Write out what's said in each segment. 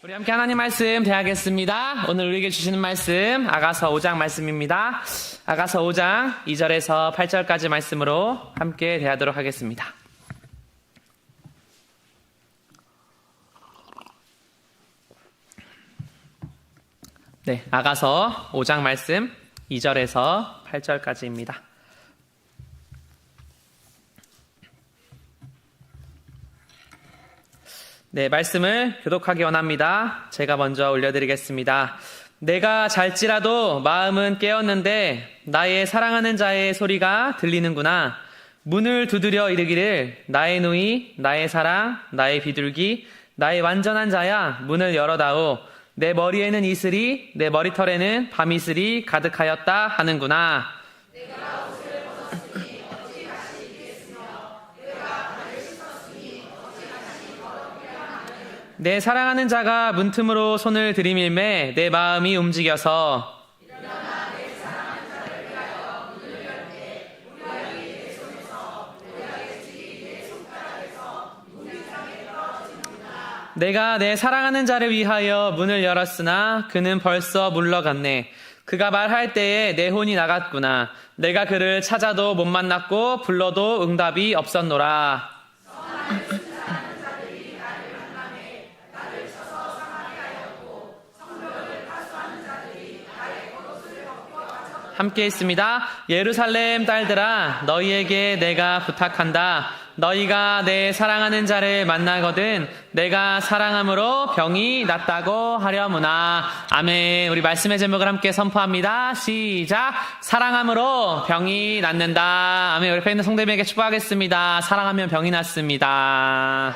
우리 함께 하나님 말씀 대하겠습니다. 오늘 우리에게 주시는 말씀 아가서 5장 말씀입니다. 아가서 5장 2절에서 8절까지 말씀으로 함께 대하도록 하겠습니다. 네, 아가서 5장 말씀 2절에서 8절까지입니다. 네, 말씀을 교독하기 원합니다. 제가 먼저 올려드리겠습니다. 내가 잘지라도 마음은 깨었는데 나의 사랑하는 자의 소리가 들리는구나. 문을 두드려 이르기를 나의 누이, 나의 사랑, 나의 비둘기, 나의 완전한 자야 문을 열어다오. 내 머리에는 이슬이, 내 머리털에는 밤이슬이 가득하였다 하는구나. 내 사랑하는 자가 문틈으로 손을 들이밀매 내 마음이 움직여서 내가 내 사랑하는 자를 위하여 문을 열었으나 그는 벌써 물러갔네. 그가 말할 때에 내 혼이 나갔구나. 내가 그를 찾아도 못 만났고 불러도 응답이 없었노라. 함께 있습니다. 예루살렘 딸들아, 너희에게 내가 부탁한다. 너희가 내 사랑하는 자를 만나거든 내가 사랑함으로 병이 낫다고 하려무나. 아멘. 우리 말씀의 제목을 함께 선포합니다. 시작. 사랑함으로 병이 낫는다. 아멘. 우리 옆에 있는 성도님에게 축복하겠습니다. 사랑하면 병이 낫습니다.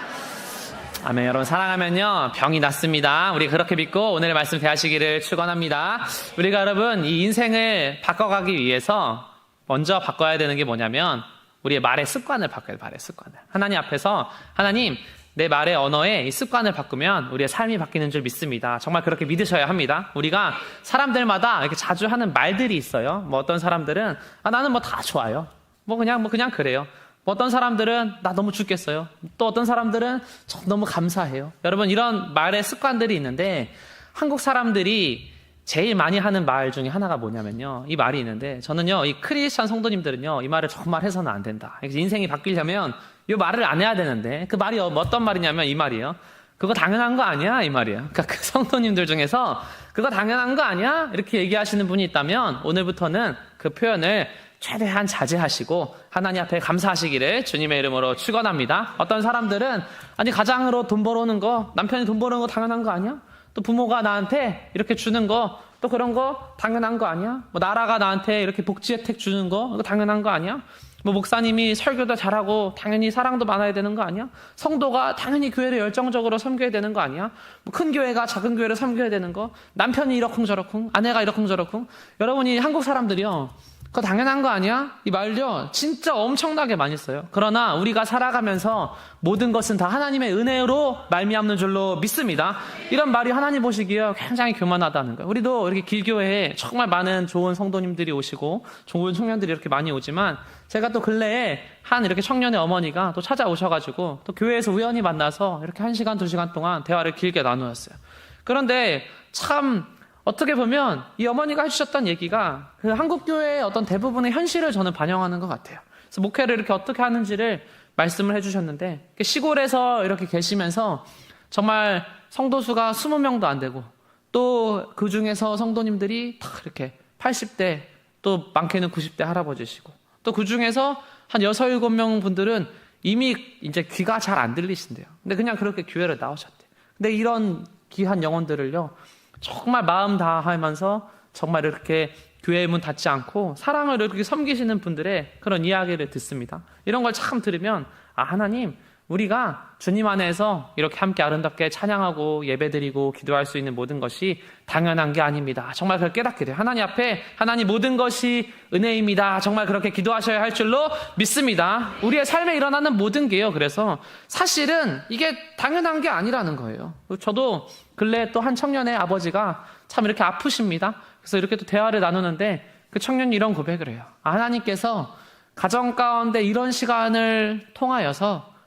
아멘. 여러분, 사랑하면요 병이 낫습니다. 우리 그렇게 믿고 오늘의 말씀 대하시기를 축원합니다. 우리가 여러분 이 인생을 바꿔가기 위해서 먼저 바꿔야 되는 게 뭐냐면 우리의 말의 습관을 바꿔야 돼요. 말의 습관을. 하나님 앞에서 하나님 내 말의 언어에 이 습관을 바꾸면 우리의 삶이 바뀌는 줄 믿습니다. 정말 그렇게 믿으셔야 합니다. 우리가 사람들마다 이렇게 자주 하는 말들이 있어요. 뭐 어떤 사람들은 나는 뭐 다 좋아요. 뭐 그냥 그래요. 어떤 사람들은 나 너무 죽겠어요. 또 어떤 사람들은 저 너무 감사해요. 여러분 이런 말의 습관들이 있는데 한국 사람들이 제일 많이 하는 말 중에 하나가 뭐냐면요. 이 말이 있는데 저는요. 이 크리스찬 성도님들은요. 이 말을 정말 해서는 안 된다. 인생이 바뀌려면 이 말을 안 해야 되는데 그 말이 어떤 말이냐면 이 말이에요. 그거 당연한 거 아니야? 이 말이에요. 그러니까 그 성도님들 중에서 그거 당연한 거 아니야? 이렇게 얘기하시는 분이 있다면 오늘부터는 그 표현을 최대한 자제하시고 하나님 앞에 감사하시기를 주님의 이름으로 축원합니다. 어떤 사람들은 아니 가장으로 돈 벌어오는 거 남편이 돈 벌어오는 거 당연한 거 아니야? 또 부모가 나한테 이렇게 주는 거 또 그런 거 당연한 거 아니야? 뭐 나라가 나한테 이렇게 복지 혜택 주는 거 이거 당연한 거 아니야? 뭐 목사님이 설교도 잘하고 당연히 사랑도 많아야 되는 거 아니야? 성도가 당연히 교회를 열정적으로 섬겨야 되는 거 아니야? 뭐 큰 교회가 작은 교회를 섬겨야 되는 거? 남편이 이러쿵저러쿵 아내가 이러쿵저러쿵. 여러분이 한국 사람들이요 그거 당연한 거 아니야? 이 말요 진짜 엄청나게 많이 써요. 그러나 우리가 살아가면서 모든 것은 다 하나님의 은혜로 말미암는 줄로 믿습니다. 이런 말이 하나님 보시기에 굉장히 교만하다는 거예요. 우리도 이렇게 길교회에 정말 많은 좋은 성도님들이 오시고 좋은 청년들이 이렇게 많이 오지만 제가 또 근래에 한 이렇게 청년의 어머니가 또 찾아오셔가지고 또 교회에서 우연히 만나서 이렇게 1시간, 2시간 동안 대화를 길게 나누었어요. 그런데 참 어떻게 보면 이 어머니가 해주셨던 얘기가 그 한국교회의 어떤 대부분의 현실을 저는 반영하는 것 같아요. 그래서 목회를 이렇게 어떻게 하는지를 말씀을 해주셨는데 시골에서 이렇게 계시면서 정말 성도수가 20명도 안 되고 또 그 중에서 성도님들이 다 이렇게 80대 또 많게는 90대 할아버지시고 또 그 중에서 한 6, 7명 분들은 이미 이제 귀가 잘 안 들리신대요. 근데 그냥 그렇게 교회를 나오셨대요. 근데 이런 귀한 영혼들을요 정말 마음 다하면서 정말 이렇게 교회의 문 닫지 않고 사랑을 이렇게 섬기시는 분들의 그런 이야기를 듣습니다. 이런 걸 참 들으면 하나님 우리가 주님 안에서 이렇게 함께 아름답게 찬양하고 예배드리고 기도할 수 있는 모든 것이 당연한 게 아닙니다. 정말 그걸 깨닫게 돼요. 하나님 앞에 하나님 모든 것이 은혜입니다. 정말 그렇게 기도하셔야 할 줄로 믿습니다. 우리의 삶에 일어나는 모든 게요. 그래서 사실은 이게 당연한 게 아니라는 거예요. 저도 근래에 또 한 청년의 아버지가 참 이렇게 아프십니다. 그래서 이렇게 또 대화를 나누는데 그 청년이 이런 고백을 해요. 하나님께서 가정 가운데 이런 시간을 통하여서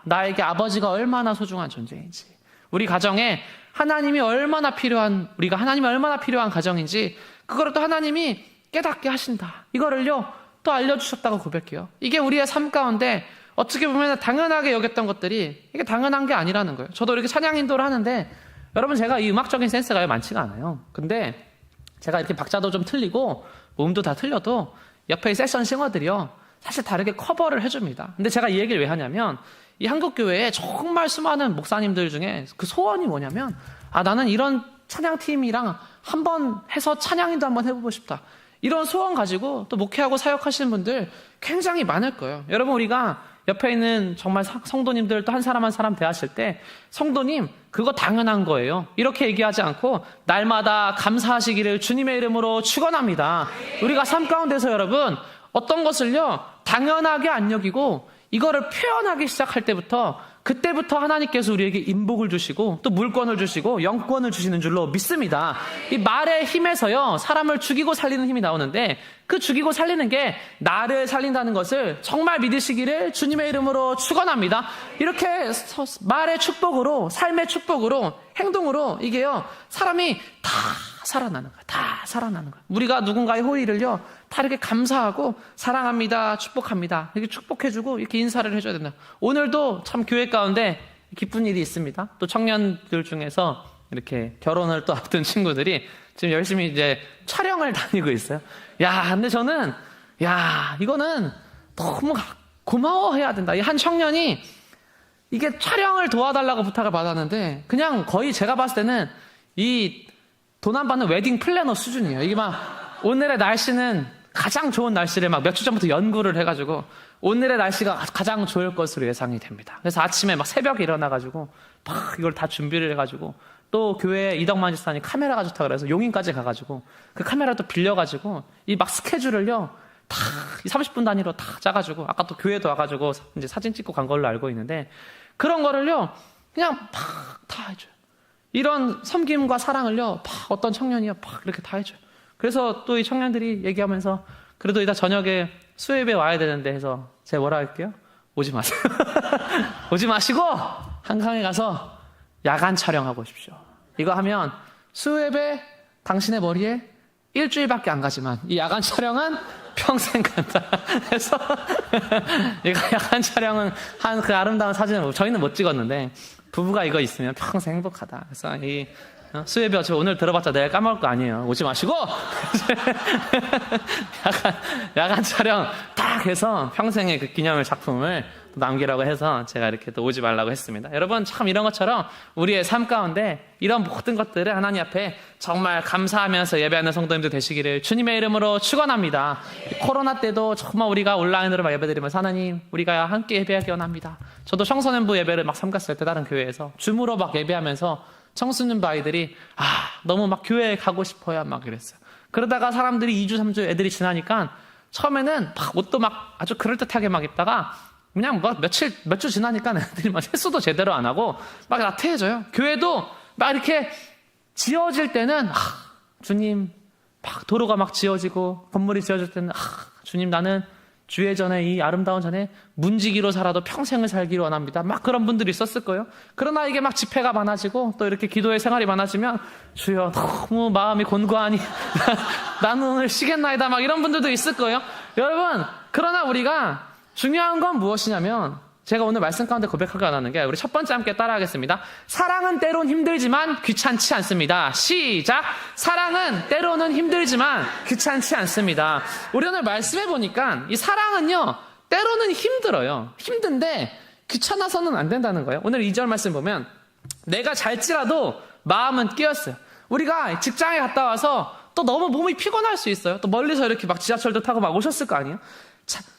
나에게 아버지가 얼마나 소중한 존재인지 우리 가정에 하나님이 얼마나 필요한, 우리가 하나님이 얼마나 필요한 가정인지 그거를 또 하나님이 깨닫게 하신다. 이거를요 또 알려주셨다고 고백해요. 이게 우리의 삶 가운데 어떻게 보면 당연하게 여겼던 것들이 이게 당연한 게 아니라는 거예요. 저도 이렇게 찬양 인도를 하는데 여러분 제가 이 음악적인 센스가 많지가 않아요. 근데 제가 이렇게 박자도 좀 틀리고 음도 다 틀려도 옆에 세션 싱어들이요 사실 다르게 커버를 해줍니다. 근데 제가 이 얘기를 왜 하냐면 이 한국교회에 정말 수많은 목사님들 중에 그 소원이 뭐냐면 나는 이런 찬양팀이랑 한번 해서 찬양인도 한번 해보고 싶다. 이런 소원 가지고 또 목회하고 사역하시는 분들 굉장히 많을 거예요. 여러분 우리가 옆에 있는 정말 성도님들 또 한 사람 한 사람 대하실 때 성도님 그거 당연한 거예요. 이렇게 얘기하지 않고 날마다 감사하시기를 주님의 이름으로 축원합니다. 우리가 삶 가운데서 여러분 어떤 것을요 당연하게 안 여기고 이거를 표현하기 시작할 때부터 그때부터 하나님께서 우리에게 인복을 주시고 또 물권을 주시고 영권을 주시는 줄로 믿습니다. 이 말의 힘에서요 사람을 죽이고 살리는 힘이 나오는데 그 죽이고 살리는 게 나를 살린다는 것을 정말 믿으시기를 주님의 이름으로 축원합니다. 이렇게 말의 축복으로 삶의 축복으로 행동으로 이게요 사람이 다 살아나는 거야. 다 살아나는 거야. 우리가 누군가의 호의를요 다 이렇게 감사하고 사랑합니다, 축복합니다. 이렇게 축복해주고 이렇게 인사를 해줘야 된다. 오늘도 참 교회 가운데 기쁜 일이 있습니다. 또 청년들 중에서 이렇게 결혼을 또 앞둔 친구들이 지금 열심히 이제 촬영을 다니고 있어요. 근데 저는 이거는 너무 고마워해야 된다. 이 한 청년이 이게 촬영을 도와달라고 부탁을 받았는데 그냥 거의 제가 봤을 때는 이 돈 안 받는 웨딩 플래너 수준이에요. 이게 막 오늘의 날씨는 가장 좋은 날씨를 막 몇 주 전부터 연구를 해가지고 오늘의 날씨가 가장 좋을 것으로 예상이 됩니다. 그래서 아침에 막 새벽에 일어나가지고 막 이걸 다 준비를 해가지고 또 교회에 이덕만 집사님 카메라가 좋다 그래서 용인까지 가가지고 그 카메라 또 빌려가지고 이 막 스케줄을요 다 30분 단위로 다 짜가지고 아까 또 교회도 와가지고 이제 사진 찍고 간 걸로 알고 있는데 그런 거를요 그냥 막 다 해줘요. 이런 섬김과 사랑을요 어떤 청년이요 이렇게 다 해줘요. 그래서 또 이 청년들이 얘기하면서 그래도 이따 저녁에 수협에 와야 되는데 해서 제가 뭐라 할게요? 오지 마세요. 오지 마시고 한강에 가서 야간 촬영하고 오십시오. 이거 하면 수협에 당신의 머리에 일주일밖에 안 가지만 이 야간 촬영은 평생 간다. 그래서 이거 야간 촬영은 한 그 아름다운 사진을 저희는 못 찍었는데 부부가 이거 있으면 평생 행복하다. 그래서 이 수혜비 어차피 오늘 들어봤자 내일 까먹을 거 아니에요. 오지 마시고 야간 촬영 딱 해서 평생의 그 기념을 작품을 남기라고 해서 제가 이렇게 또 오지 말라고 했습니다. 여러분 참 이런 것처럼 우리의 삶 가운데 이런 모든 것들을 하나님 앞에 정말 감사하면서 예배하는 성도님들 되시기를 주님의 이름으로 축원합니다. 코로나 때도 정말 우리가 온라인으로 예배드리면서 하나님 우리가 함께 예배하기 원합니다. 저도 청소년부 예배를 막 삼갔을 때 다른 교회에서 줌으로 막 예배하면서 청소년부 아이들이 너무 막 교회에 가고 싶어요 막 이랬어요. 그러다가 사람들이 2주 3주 애들이 지나니까 처음에는 막 옷도 막 아주 그럴듯하게 막 입다가 그냥 뭐 몇 주 지나니까 애들이 막 세수도 제대로 안 하고 막 나태해져요. 교회도 막 이렇게 지어질 때는 주님 막 도로가 막 지어지고 건물이 지어질 때는 주님 나는 주의 전에 이 아름다운 전에 문지기로 살아도 평생을 살기를 원합니다. 막 그런 분들이 있었을 거예요. 그러나 이게 막 집회가 많아지고 또 이렇게 기도의 생활이 많아지면 주여 너무 마음이 곤고하니 나는 오늘 쉬겠나이다 막 이런 분들도 있을 거예요. 여러분 그러나 우리가 중요한 건 무엇이냐면 제가 오늘 말씀 가운데 고백하기 원하는 게 우리 첫 번째 함께 따라하겠습니다. 사랑은 때론 힘들지만 귀찮지 않습니다. 시작! 사랑은 때로는 힘들지만 귀찮지 않습니다. 우리 오늘 말씀해 보니까 이 사랑은요 때로는 힘들어요. 힘든데 귀찮아서는 안 된다는 거예요. 오늘 2절 말씀 보면 내가 잘지라도 마음은 끼었어요. 우리가 직장에 갔다 와서 또 너무 몸이 피곤할 수 있어요. 또 멀리서 이렇게 막 지하철도 타고 막 오셨을 거 아니에요.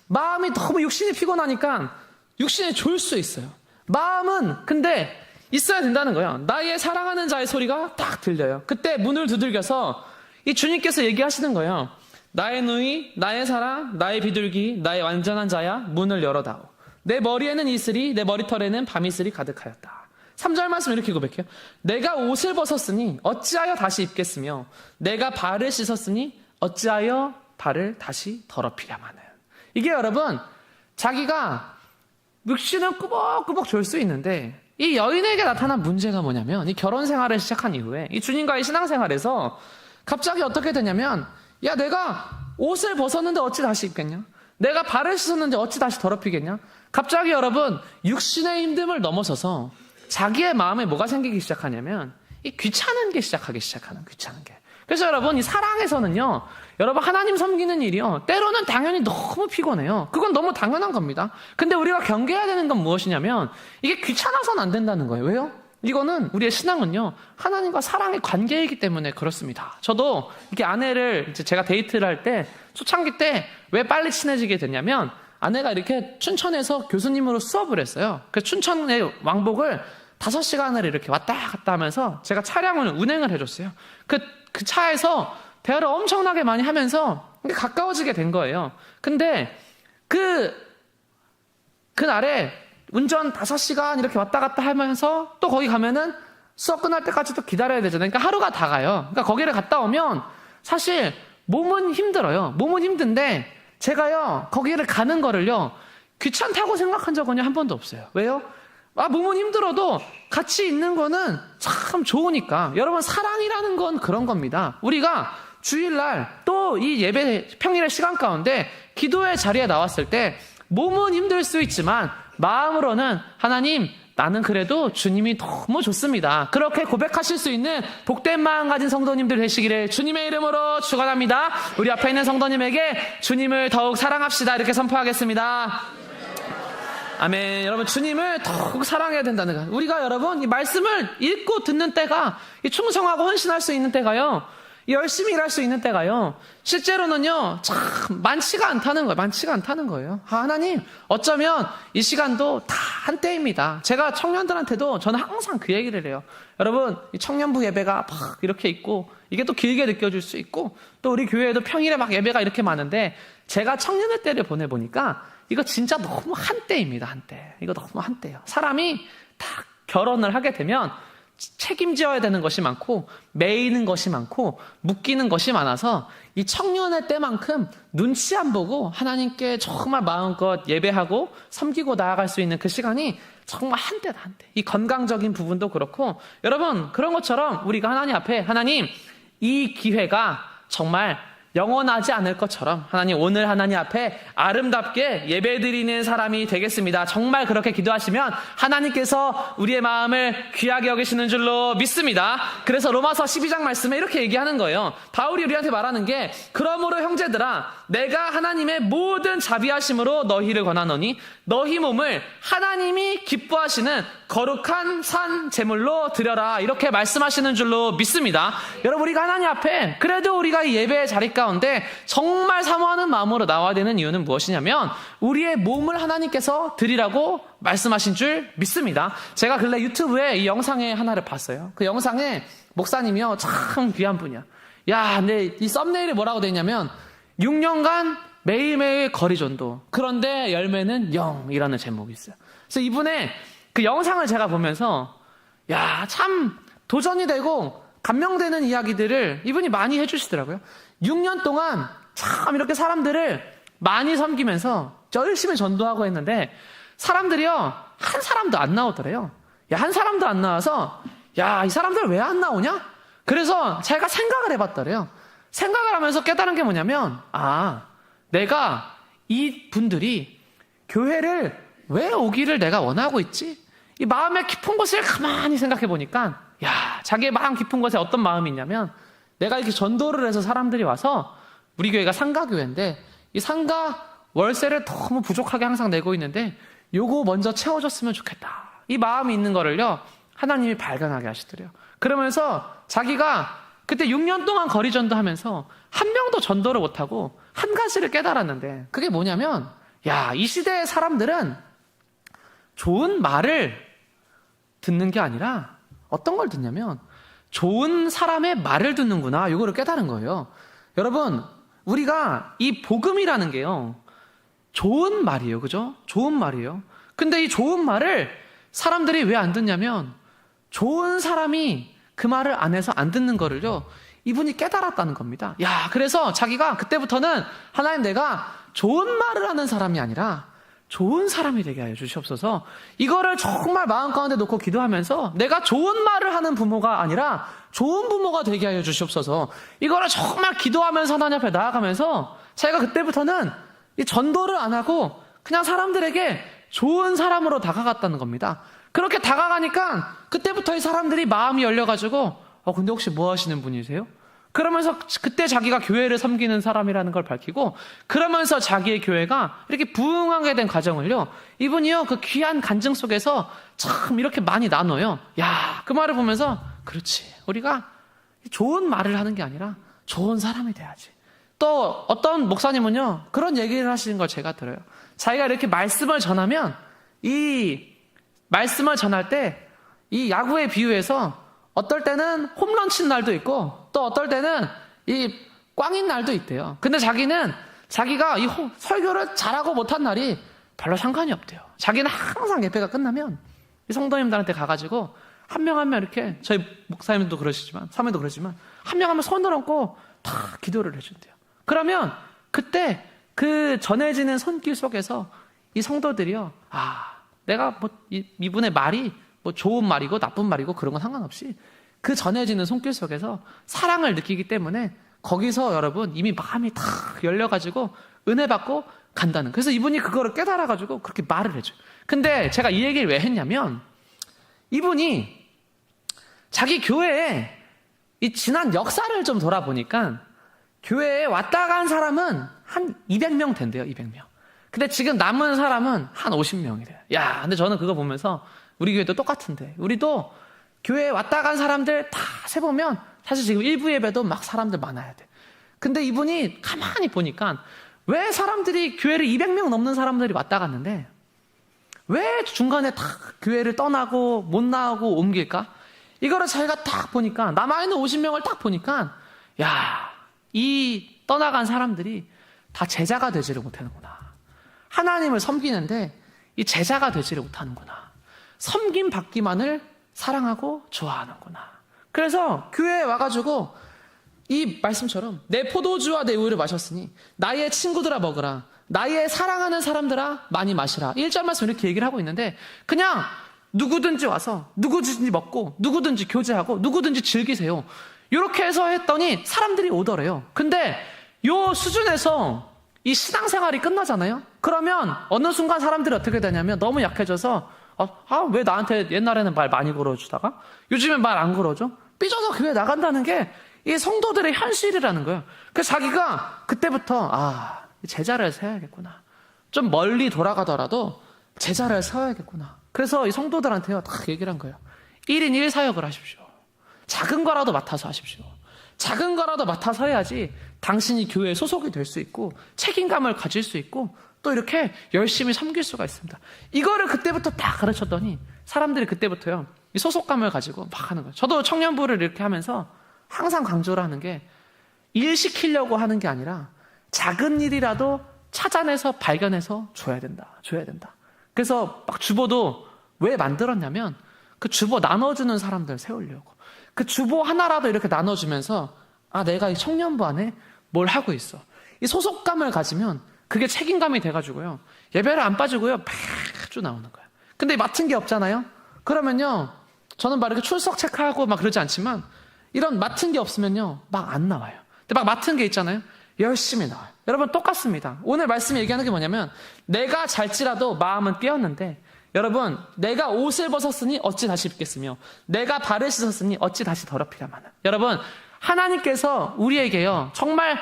마음이 너무 육신이 피곤하니까 육신이 졸 수 있어요. 마음은 근데 있어야 된다는 거예요. 나의 사랑하는 자의 소리가 딱 들려요. 그때 문을 두들겨서 이 주님께서 얘기하시는 거예요. 나의 누이, 나의 사랑, 나의 비둘기, 나의 완전한 자야 문을 열어다오. 내 머리에는 이슬이, 내 머리털에는 밤이슬이 가득하였다. 3절 말씀 이렇게 고백해요. 내가 옷을 벗었으니 어찌하여 다시 입겠으며 내가 발을 씻었으니 어찌하여 발을 다시 더럽히랴마는. 이게 여러분 자기가 육신은 꾸벅꾸벅 졸 수 있는데 이 여인에게 나타난 문제가 뭐냐면 이 결혼 생활을 시작한 이후에 이 주님과의 신앙생활에서 갑자기 어떻게 되냐면 야 내가 옷을 벗었는데 어찌 다시 입겠냐? 내가 발을 씻었는데 어찌 다시 더럽히겠냐? 갑자기 여러분 육신의 힘듦을 넘어서서 자기의 마음에 뭐가 생기기 시작하냐면 이 귀찮은 게 시작하는 귀찮은 게. 그래서 여러분 이 사랑에서는요 여러분 하나님 섬기는 일이요 때로는 당연히 너무 피곤해요. 그건 너무 당연한 겁니다. 근데 우리가 경계해야 되는 건 무엇이냐면 이게 귀찮아서는 안 된다는 거예요. 왜요? 이거는 우리의 신앙은요 하나님과 사랑의 관계이기 때문에 그렇습니다. 저도 이렇게 아내를 이제 제가 데이트를 할 때 초창기 때 왜 빨리 친해지게 됐냐면 아내가 이렇게 춘천에서 교수님으로 수업을 했어요. 그 춘천의 왕복을 5시간을 이렇게 왔다 갔다 하면서 제가 차량을 운행을 해줬어요. 그 차에서 대화를 엄청나게 많이 하면서 가까워지게 된 거예요. 근데 그날에 운전 5시간 이렇게 왔다 갔다 하면서 또 거기 가면은 수업 끝날 때까지 또 기다려야 되잖아요. 그러니까 하루가 다 가요. 그러니까 거기를 갔다 오면 사실 몸은 힘들어요. 몸은 힘든데 제가요 거기를 가는 거를요 귀찮다고 생각한 적은요 한 번도 없어요. 왜요? 몸은 힘들어도 같이 있는 거는 참 좋으니까. 여러분 사랑이라는 건 그런 겁니다. 우리가 주일날 또 이 예배 평일의 시간 가운데 기도의 자리에 나왔을 때 몸은 힘들 수 있지만 마음으로는 하나님 나는 그래도 주님이 너무 좋습니다. 그렇게 고백하실 수 있는 복된 마음 가진 성도님들 되시기를 주님의 이름으로 축원합니다. 우리 앞에 있는 성도님에게 주님을 더욱 사랑합시다 이렇게 선포하겠습니다. 아멘. 여러분 주님을 더욱 사랑해야 된다는 거. 우리가 여러분 이 말씀을 읽고 듣는 때가 이 충성하고 헌신할 수 있는 때가요 열심히 일할 수 있는 때가요 실제로는요 참 많지가 않다는 거예요. 하나님 어쩌면 이 시간도 다 한때입니다. 제가 청년들한테도 저는 항상 그 얘기를 해요. 여러분 이 청년부 예배가 막 이렇게 있고 이게 또 길게 느껴질 수 있고 또 우리 교회에도 평일에 막 예배가 이렇게 많은데 제가 청년의 때를 보내보니까 이거 진짜 너무 한때입니다. 한때. 이거 너무 한때예요. 사람이 딱 결혼을 하게 되면 책임져야 되는 것이 많고 매이는 것이 많고 묶이는 것이 많아서 이 청년의 때만큼 눈치 안 보고 하나님께 정말 마음껏 예배하고 섬기고 나아갈 수 있는 그 시간이 정말 한때다 한때. 이 건강적인 부분도 그렇고 여러분 그런 것처럼 우리가 하나님 앞에 하나님 이 기회가 정말 영원하지 않을 것처럼 하나님 오늘 하나님 앞에 아름답게 예배드리는 사람이 되겠습니다. 정말 그렇게 기도하시면 하나님께서 우리의 마음을 귀하게 여기시는 줄로 믿습니다. 그래서 로마서 12장 말씀에 이렇게 얘기하는 거예요. 바울이 우리한테 말하는 게 그러므로 형제들아 내가 하나님의 모든 자비하심으로 너희를 권하노니 너희 몸을 하나님이 기뻐하시는 거룩한 산 제물로 드려라 이렇게 말씀하시는 줄로 믿습니다. 여러분 우리가 하나님 앞에 그래도 우리가 이 예배의 자리 가운데 정말 사모하는 마음으로 나와야 되는 이유는 무엇이냐면 우리의 몸을 하나님께서 드리라고 말씀하신 줄 믿습니다. 제가 근래 유튜브에 이 영상에 하나를 봤어요. 그 영상에 목사님이요 참 귀한 분이야. 근데 이 썸네일이 뭐라고 돼 있냐면 6년간 매일매일 거리전도 그런데 열매는 0이라는 제목이 있어요. 그래서 이분의 그 영상을 제가 보면서 참 도전이 되고 감명되는 이야기들을 이분이 많이 해주시더라고요. 6년 동안 참 이렇게 사람들을 많이 섬기면서 열심히 전도하고 했는데 사람들이요 한 사람도 안 나오더래요. 한 사람도 안 나와서 이 사람들 왜 안 나오냐? 그래서 제가 생각을 해봤더래요. 생각을 하면서 깨달은 게 뭐냐면 내가 이 분들이 교회를 왜 오기를 내가 원하고 있지? 이 마음의 깊은 곳을 가만히 생각해 보니까 자기의 마음 깊은 곳에 어떤 마음이 있냐면 내가 이렇게 전도를 해서 사람들이 와서 우리 교회가 상가교회인데 이 상가 월세를 너무 부족하게 항상 내고 있는데 요거 먼저 채워줬으면 좋겠다. 이 마음이 있는 거를요 하나님이 발견하게 하시더래요. 그러면서 자기가 그때 6년 동안 거리 전도하면서 한 명도 전도를 못하고 한 가지를 깨달았는데 그게 뭐냐면 이 시대의 사람들은 좋은 말을 듣는 게 아니라 어떤 걸 듣냐면 좋은 사람의 말을 듣는구나 이거를 깨달은 거예요. 여러분 우리가 이 복음이라는 게요 좋은 말이에요. 그죠? 좋은 말이에요. 근데 이 좋은 말을 사람들이 왜 안 듣냐면 좋은 사람이 그 말을 안 해서 안 듣는 거를요 이분이 깨달았다는 겁니다. 그래서 자기가 그때부터는 하나님 내가 좋은 말을 하는 사람이 아니라 좋은 사람이 되게 하여 주시옵소서. 이거를 정말 마음 가운데 놓고 기도하면서 내가 좋은 말을 하는 부모가 아니라 좋은 부모가 되게 하여 주시옵소서. 이거를 정말 기도하면서 하나님 앞에 나아가면서 제가 그때부터는 이 전도를 안 하고 그냥 사람들에게 좋은 사람으로 다가갔다는 겁니다. 그렇게 다가가니까 그때부터 이 사람들이 마음이 열려가지고 근데 혹시 뭐 하시는 분이세요? 그러면서 그때 자기가 교회를 섬기는 사람이라는 걸 밝히고 그러면서 자기의 교회가 이렇게 부흥하게 된 과정을요. 이분이요. 그 귀한 간증 속에서 참 이렇게 많이 나눠요. 야, 그 말을 보면서 그렇지. 우리가 좋은 말을 하는 게 아니라 좋은 사람이 돼야지. 또 어떤 목사님은요. 그런 얘기를 하시는 걸 제가 들어요. 자기가 이렇게 말씀을 전하면 이 말씀을 전할 때 이 야구에 비유해서 어떨 때는 홈런 친 날도 있고 또 어떨 때는 이 꽝인 날도 있대요. 근데 자기는 자기가 이 설교를 잘하고 못한 날이 별로 상관이 없대요. 자기는 항상 예배가 끝나면 이 성도님들한테 가가지고 한 명 한 명 이렇게 저희 목사님도 그러시지만 사모님도 그러시지만 한 명 한 명 손을 얹고 다 기도를 해준대요. 그러면 그때 그 전해지는 손길 속에서 이 성도들이요. 내가 뭐 이분의 말이 뭐 좋은 말이고 나쁜 말이고 그런 건 상관없이 그 전해지는 손길 속에서 사랑을 느끼기 때문에 거기서 여러분 이미 마음이 다 열려가지고 은혜 받고 간다는. 그래서 이분이 그거를 깨달아가지고 그렇게 말을 해줘요. 근데 제가 이 얘기를 왜 했냐면 이분이 자기 교회에 이 지난 역사를 좀 돌아보니까 교회에 왔다 간 사람은 한 200명 된대요. 200명. 근데 지금 남은 사람은 한 50명이 돼요. 야, 근데 저는 그거 보면서 우리 교회도 똑같은데 우리도 교회에 왔다 간 사람들 다 세보면 사실 지금 일부 예배도 막 사람들 많아야 돼. 근데 이분이 가만히 보니까 왜 사람들이 교회를 200명 넘는 사람들이 왔다 갔는데 왜 중간에 다 교회를 떠나고 못 나오고 옮길까? 이거를 자기가 딱 보니까 남아있는 50명을 딱 보니까 야, 이 떠나간 사람들이 다 제자가 되지를 못하는구나. 하나님을 섬기는데 이 제자가 되지를 못하는구나. 섬김 받기만을 사랑하고 좋아하는구나. 그래서 교회에 와가지고 이 말씀처럼 내 포도주와 내 우유를 마셨으니 나의 친구들아 먹으라. 나의 사랑하는 사람들아 많이 마시라. 1절 말씀 이렇게 얘기를 하고 있는데 그냥 누구든지 와서 누구든지 먹고 누구든지 교제하고 누구든지 즐기세요. 이렇게 해서 했더니 사람들이 오더래요. 근데 요 수준에서 이 신앙생활이 끝나잖아요. 그러면 어느 순간 사람들이 어떻게 되냐면 너무 약해져서 왜 나한테 옛날에는 말 많이 걸어주다가 요즘엔 말 안 걸어줘? 삐져서 교회 나간다는 게 이 성도들의 현실이라는 거예요. 그래서 자기가 그때부터 제자를 세워야겠구나. 좀 멀리 돌아가더라도 제자를 세워야겠구나. 그래서 이 성도들한테요 다 얘기를 한 거예요. 1인 1사역을 하십시오. 작은 거라도 맡아서 하십시오. 작은 거라도 맡아서 해야지 당신이 교회에 소속이 될 수 있고 책임감을 가질 수 있고 또 이렇게 열심히 섬길 수가 있습니다. 이거를 그때부터 딱 가르쳤더니 사람들이 그때부터요 이 소속감을 가지고 막 하는 거예요. 저도 청년부를 이렇게 하면서 항상 강조를 하는 게 일 시키려고 하는 게 아니라 작은 일이라도 찾아내서 발견해서 줘야 된다. 그래서 막 주보도 왜 만들었냐면 그 주보 나눠주는 사람들 세우려고. 그 주보 하나라도 이렇게 나눠주면서 내가 이 청년부 안에 뭘 하고 있어. 이 소속감을 가지면 그게 책임감이 돼가지고요. 예배를 안 빠지고요. 매주 나오는 거예요. 근데 맡은 게 없잖아요. 그러면요. 저는 막 이렇게 출석 체크하고 막 그러지 않지만 이런 맡은 게 없으면요. 막 안 나와요. 근데 막 맡은 게 있잖아요. 열심히 나와요. 여러분 똑같습니다. 오늘 말씀이 얘기하는 게 뭐냐면 내가 잘지라도 마음은 깨었는데 여러분 내가 옷을 벗었으니 어찌 다시 입겠으며 내가 발을 씻었으니 어찌 다시 더럽히랴마는. 여러분 하나님께서 우리에게요. 정말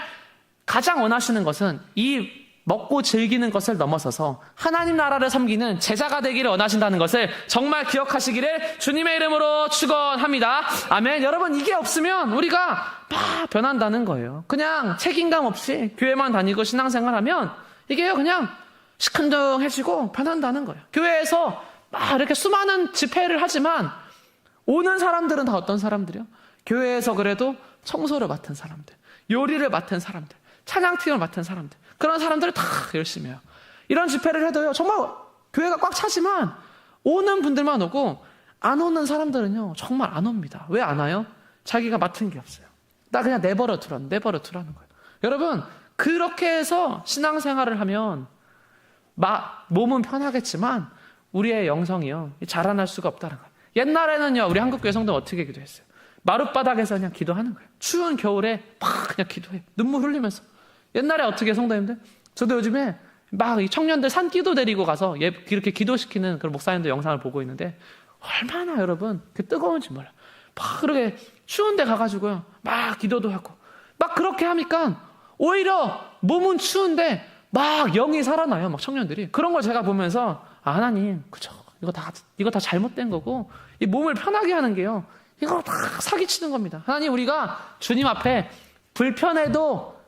가장 원하시는 것은 이 먹고 즐기는 것을 넘어서서 하나님 나라를 섬기는 제자가 되기를 원하신다는 것을 정말 기억하시기를 주님의 이름으로 축원합니다. 아멘. 여러분 이게 없으면 우리가 막 변한다는 거예요. 그냥 책임감 없이 교회만 다니고 신앙생활하면 이게요 그냥 시큰둥해지고 변한다는 거예요. 교회에서 막 이렇게 수많은 집회를 하지만 오는 사람들은 다 어떤 사람들이요? 교회에서 그래도 청소를 맡은 사람들, 요리를 맡은 사람들, 찬양팀을 맡은 사람들, 그런 사람들이 다 열심히 해요. 이런 집회를 해도요 정말 교회가 꽉 차지만 오는 분들만 오고 안 오는 사람들은요 정말 안 옵니다. 왜 안 와요? 자기가 맡은 게 없어요. 나 그냥 내버려 두라는 거예요. 여러분 그렇게 해서 신앙생활을 하면 몸은 편하겠지만 우리의 영성이요 자라날 수가 없다는 거예요. 옛날에는요 우리 한국교회 성도는 어떻게 기도했어요? 마룻바닥에서 그냥 기도하는 거예요. 추운 겨울에 막 그냥 기도해. 눈물 흘리면서. 옛날에 어떻게 성도님들? 저도 요즘에 막 이 청년들 산기도 데리고 가서 이렇게 기도시키는 그런 목사님들 영상을 보고 있는데 얼마나 여러분 그 뜨거운지 몰라요. 막 그렇게 추운데 가가지고요 막 기도도 하고 막 그렇게 하니까 오히려 몸은 추운데 막 영이 살아나요. 막 청년들이. 그런 걸 제가 보면서 하나님 그죠 이거 다 잘못된 거고 이 몸을 편하게 하는 게요 이거 다 사기치는 겁니다. 하나님 우리가 주님 앞에 불편해도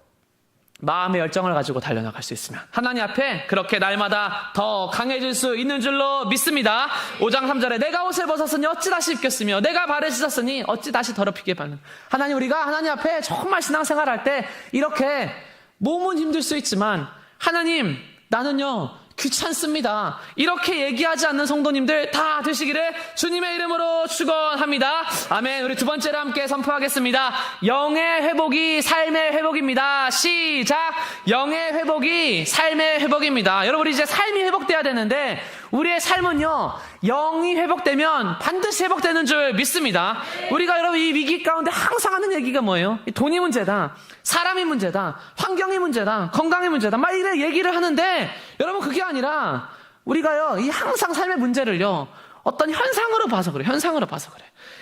마음의 열정을 가지고 달려나갈 수 있으면 하나님 앞에 그렇게 날마다 더 강해질 수 있는 줄로 믿습니다. 5장 3절에 내가 옷을 벗었으니 어찌 다시 입겠으며 내가 발을 씻었으니 어찌 다시 더럽히게 받는. 하나님 우리가 하나님 앞에 정말 신앙생활할 때 이렇게 몸은 힘들 수 있지만 하나님 나는요 귀찮습니다. 이렇게 얘기하지 않는 성도님들 다 되시기를 주님의 이름으로 축원합니다. 아멘. 우리 두 번째로 함께 선포하겠습니다. 영의 회복이 삶의 회복입니다. 시작. 영의 회복이 삶의 회복입니다. 여러분 우리 이제 삶이 회복돼야 되는데 우리의 삶은요 영이 회복되면 반드시 회복되는 줄 믿습니다. 우리가 여러분 이 위기 가운데 항상 하는 얘기가 뭐예요? 돈이 문제다, 사람이 문제다, 환경이 문제다, 건강이 문제다 막 이래 얘기를 하는데 여러분 그게 아니라 우리가요 이 항상 삶의 문제를요 어떤 현상으로 봐서 그래.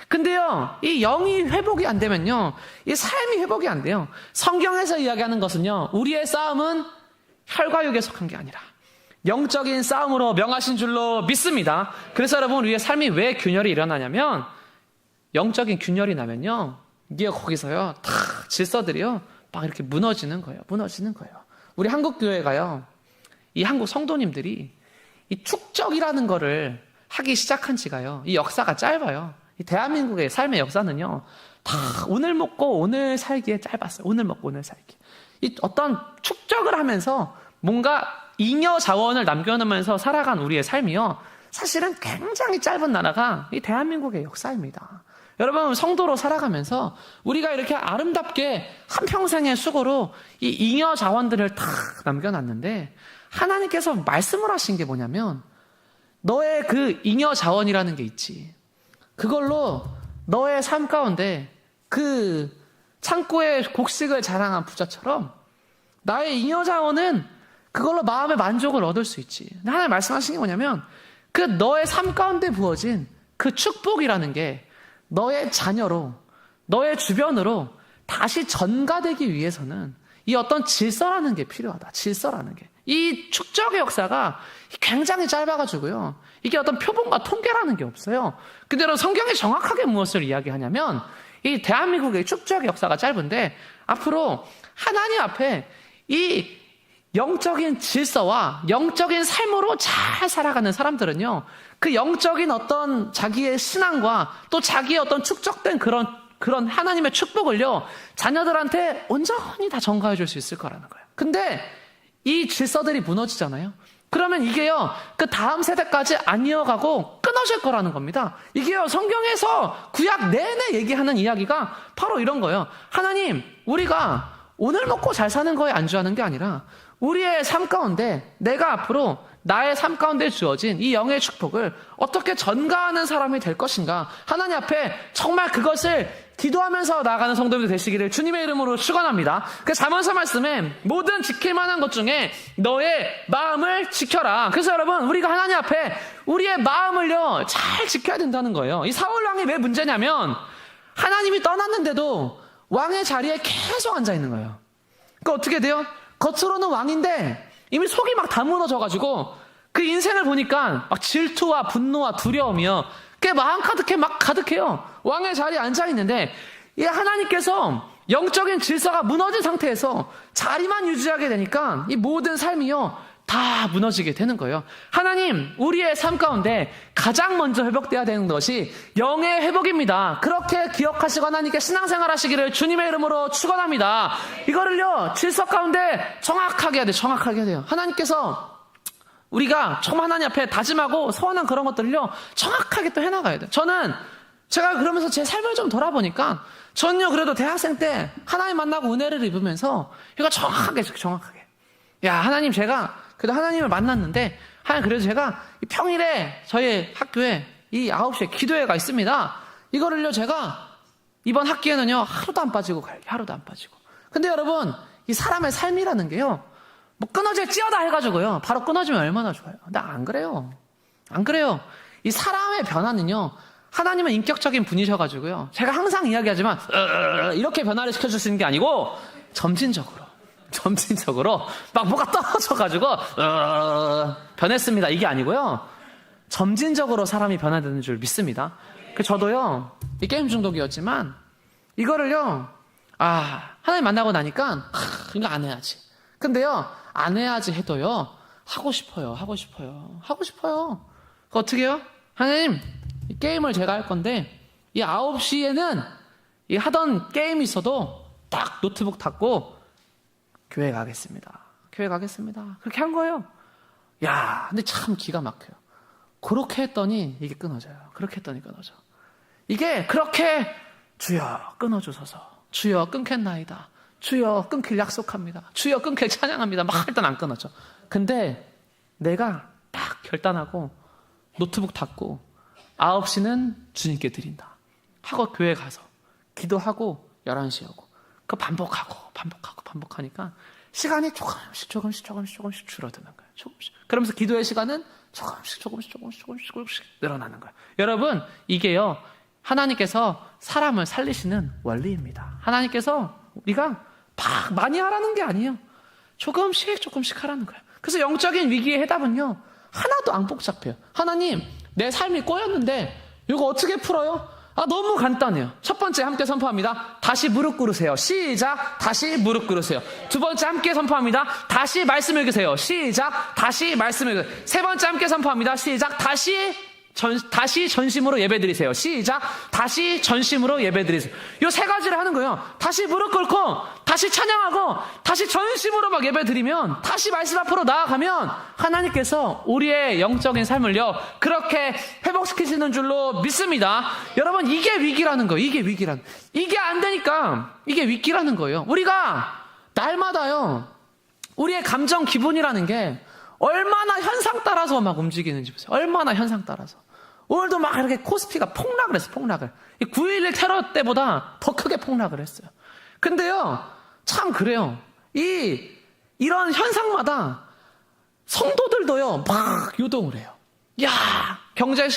근데요 이 영이 회복이 안 되면요 이 삶이 회복이 안 돼요. 성경에서 이야기하는 것은요 우리의 싸움은 혈과 육에 속한 게 아니라 영적인 싸움으로 명하신 줄로 믿습니다. 그래서 여러분 우리의 삶이 왜 균열이 일어나냐면 영적인 균열이 나면요 이게 거기서요 다 질서들이요 막 이렇게 무너지는 거예요. 우리 한국 교회가요 이 한국 성도님들이 이 축적이라는 거를 하기 시작한 지가요 이 역사가 짧아요. 이 대한민국의 삶의 역사는요 다 오늘 먹고 오늘 살기에 짧았어요. 오늘 먹고 오늘 살기. 이 어떤 축적을 하면서 뭔가 잉여 자원을 남겨놓으면서 살아간 우리의 삶이요 사실은 굉장히 짧은 나라가 이 대한민국의 역사입니다. 여러분 성도로 살아가면서 우리가 이렇게 아름답게 한평생의 수고로 이 잉여 자원들을 다 남겨놨는데 하나님께서 말씀을 하신 게 뭐냐면 너의 그 잉여 자원이라는 게 있지. 그걸로 너의 삶 가운데 그 창고에 곡식을 자랑한 부자처럼 나의 잉여 자원은 그걸로 마음의 만족을 얻을 수 있지. 하나님 말씀하신 게 뭐냐면 그 너의 삶 가운데 부어진 그 축복이라는 게 너의 자녀로 너의 주변으로 다시 전가되기 위해서는 이 어떤 질서라는 게 필요하다. 질서라는 게. 이 축적의 역사가 굉장히 짧아가지고요. 이게 어떤 표본과 통계라는 게 없어요. 근데 여러분 성경이 정확하게 무엇을 이야기하냐면 이 대한민국의 축적의 역사가 짧은데 앞으로 하나님 앞에 이 영적인 질서와 영적인 삶으로 잘 살아가는 사람들은요 그 영적인 어떤 자기의 신앙과 또 자기의 어떤 축적된 그런 하나님의 축복을요 자녀들한테 온전히 다 전가해 줄 수 있을 거라는 거예요. 근데 이 질서들이 무너지잖아요. 그러면 이게요 그 다음 세대까지 안 이어가고 끊어질 거라는 겁니다. 이게요 성경에서 구약 내내 얘기하는 이야기가 바로 이런 거예요. 하나님 우리가 오늘 먹고 잘 사는 거에 안주하는 게 아니라 우리의 삶 가운데 내가 앞으로 나의 삶 가운데 주어진 이 영의 축복을 어떻게 전가하는 사람이 될 것인가 하나님 앞에 정말 그것을 기도하면서 나아가는 성도님들 되시기를 주님의 이름으로 축원합니다. 그 잠언서 말씀에 모든 지킬 만한 것 중에 너의 마음을 지켜라. 그래서 여러분 우리가 하나님 앞에 우리의 마음을요 잘 지켜야 된다는 거예요. 이 사울 왕이 왜 문제냐면 하나님이 떠났는데도 왕의 자리에 계속 앉아 있는 거예요. 그러니까 어떻게 돼요? 겉으로는 왕인데 이미 속이 막 다 무너져가지고 그 인생을 보니까 막 질투와 분노와 두려움이요 그 마음 가득해 막 가득해요. 왕의 자리에 앉아있는데 이 하나님께서 영적인 질서가 무너진 상태에서 자리만 유지하게 되니까 이 모든 삶이요 다 무너지게 되는 거예요. 하나님 우리의 삶 가운데 가장 먼저 회복돼야 되는 것이 영의 회복입니다. 그렇게 기억하시고 하나님께 신앙생활 하시기를 주님의 이름으로 축원합니다. 이거를요 질서 가운데 정확하게 해야 돼요. 정확하게 해야 돼요. 하나님께서 우리가 정말 하나님 앞에 다짐하고 소원한 그런 것들을요 정확하게 또 해나가야 돼요. 제가 그러면서 제 삶을 좀 돌아보니까 전요 그래도 대학생 때 하나님 만나고 은혜를 입으면서 이거 정확하게 야 하나님 제가 그래도 하나님을 만났는데, 하나님 그래도 제가 평일에 저희 학교에 이 9시에 기도회가 있습니다. 이거를요, 제가 이번 학기에는요, 하루도 안 빠지고 가요. 하루도 안 빠지고. 근데 여러분, 이 사람의 삶이라는 게요, 뭐 끊어질지어다 해가지고요, 바로 끊어지면 얼마나 좋아요. 근데 안 그래요. 안 그래요. 이 사람의 변화는요, 하나님은 인격적인 분이셔가지고요, 제가 항상 이야기하지만 이렇게 변화를 시켜줄 수 있는 게 아니고 점진적으로 막 뭐가 떨어져가지고 변했습니다, 이게 아니고요, 점진적으로 사람이 변화되는 줄 믿습니다. 저도요, 이 게임 중독이었지만 이거를요, 하나님 만나고 나니까 이거 안 해야지. 근데요, 안 해야지 해도요, 하고 싶어요. 그거 어떻게 해요? 하나님, 이 게임을 제가 할 건데, 이 9시에는 이 하던 게임이 있어도 딱 노트북 닫고 교회 가겠습니다. 그렇게 한 거예요. 야, 근데 참 기가 막혀요. 그렇게 했더니 이게 끊어져요. 이게 그렇게 주여 끊어주소서. 주여 끊겠나이다. 주여 끊길 약속합니다. 주여 끊길 찬양합니다. 막 할 땐 안 끊어져. 근데 내가 딱 결단하고 노트북 닫고 9시는 주님께 드린다 하고 교회 가서 기도하고 11시에 오고, 그거 반복하니까 시간이 조금씩 줄어드는 거예요. 조금씩. 그러면서 기도의 시간은 조금씩 늘어나는 거예요. 여러분, 이게요, 하나님께서 사람을 살리시는 원리입니다. 하나님께서 우리가 막 많이 하라는 게 아니에요. 조금씩 하라는 거예요. 그래서 영적인 위기의 해답은요, 하나도 안 복잡해요. 하나님, 내 삶이 꼬였는데 이거 어떻게 풀어요? 너무 간단해요. 첫 번째 함께 선포합니다. 다시 무릎 꿇으세요. 시작. 다시 무릎 꿇으세요. 두 번째 함께 선포합니다. 다시 말씀 읽으세요. 시작. 다시 말씀 읽으세요. 세 번째 함께 선포합니다. 시작. 다시 전심으로 예배드리세요. 시작. 다시 전심으로 예배드리세요. 요 세 가지를 하는 거예요. 다시 무릎 꿇고, 다시 찬양하고, 다시 전심으로 막 예배드리면, 다시 말씀 앞으로 나아가면 하나님께서 우리의 영적인 삶을요, 그렇게 회복시키시는 줄로 믿습니다. 여러분, 이게 위기라는 거예요. 이게 안 되니까 이게 위기라는 거예요. 우리가 날마다요, 우리의 감정 기분이라는 게 얼마나 현상 따라서 막 움직이는지 보세요. 얼마나 현상 따라서. 오늘도 막 이렇게 코스피가 폭락을 했어요. 9.11 테러 때보다 더 크게 폭락을 했어요. 근데요, 참 그래요. 이런 현상마다 성도들도요, 막 요동을 해요. 야, 경제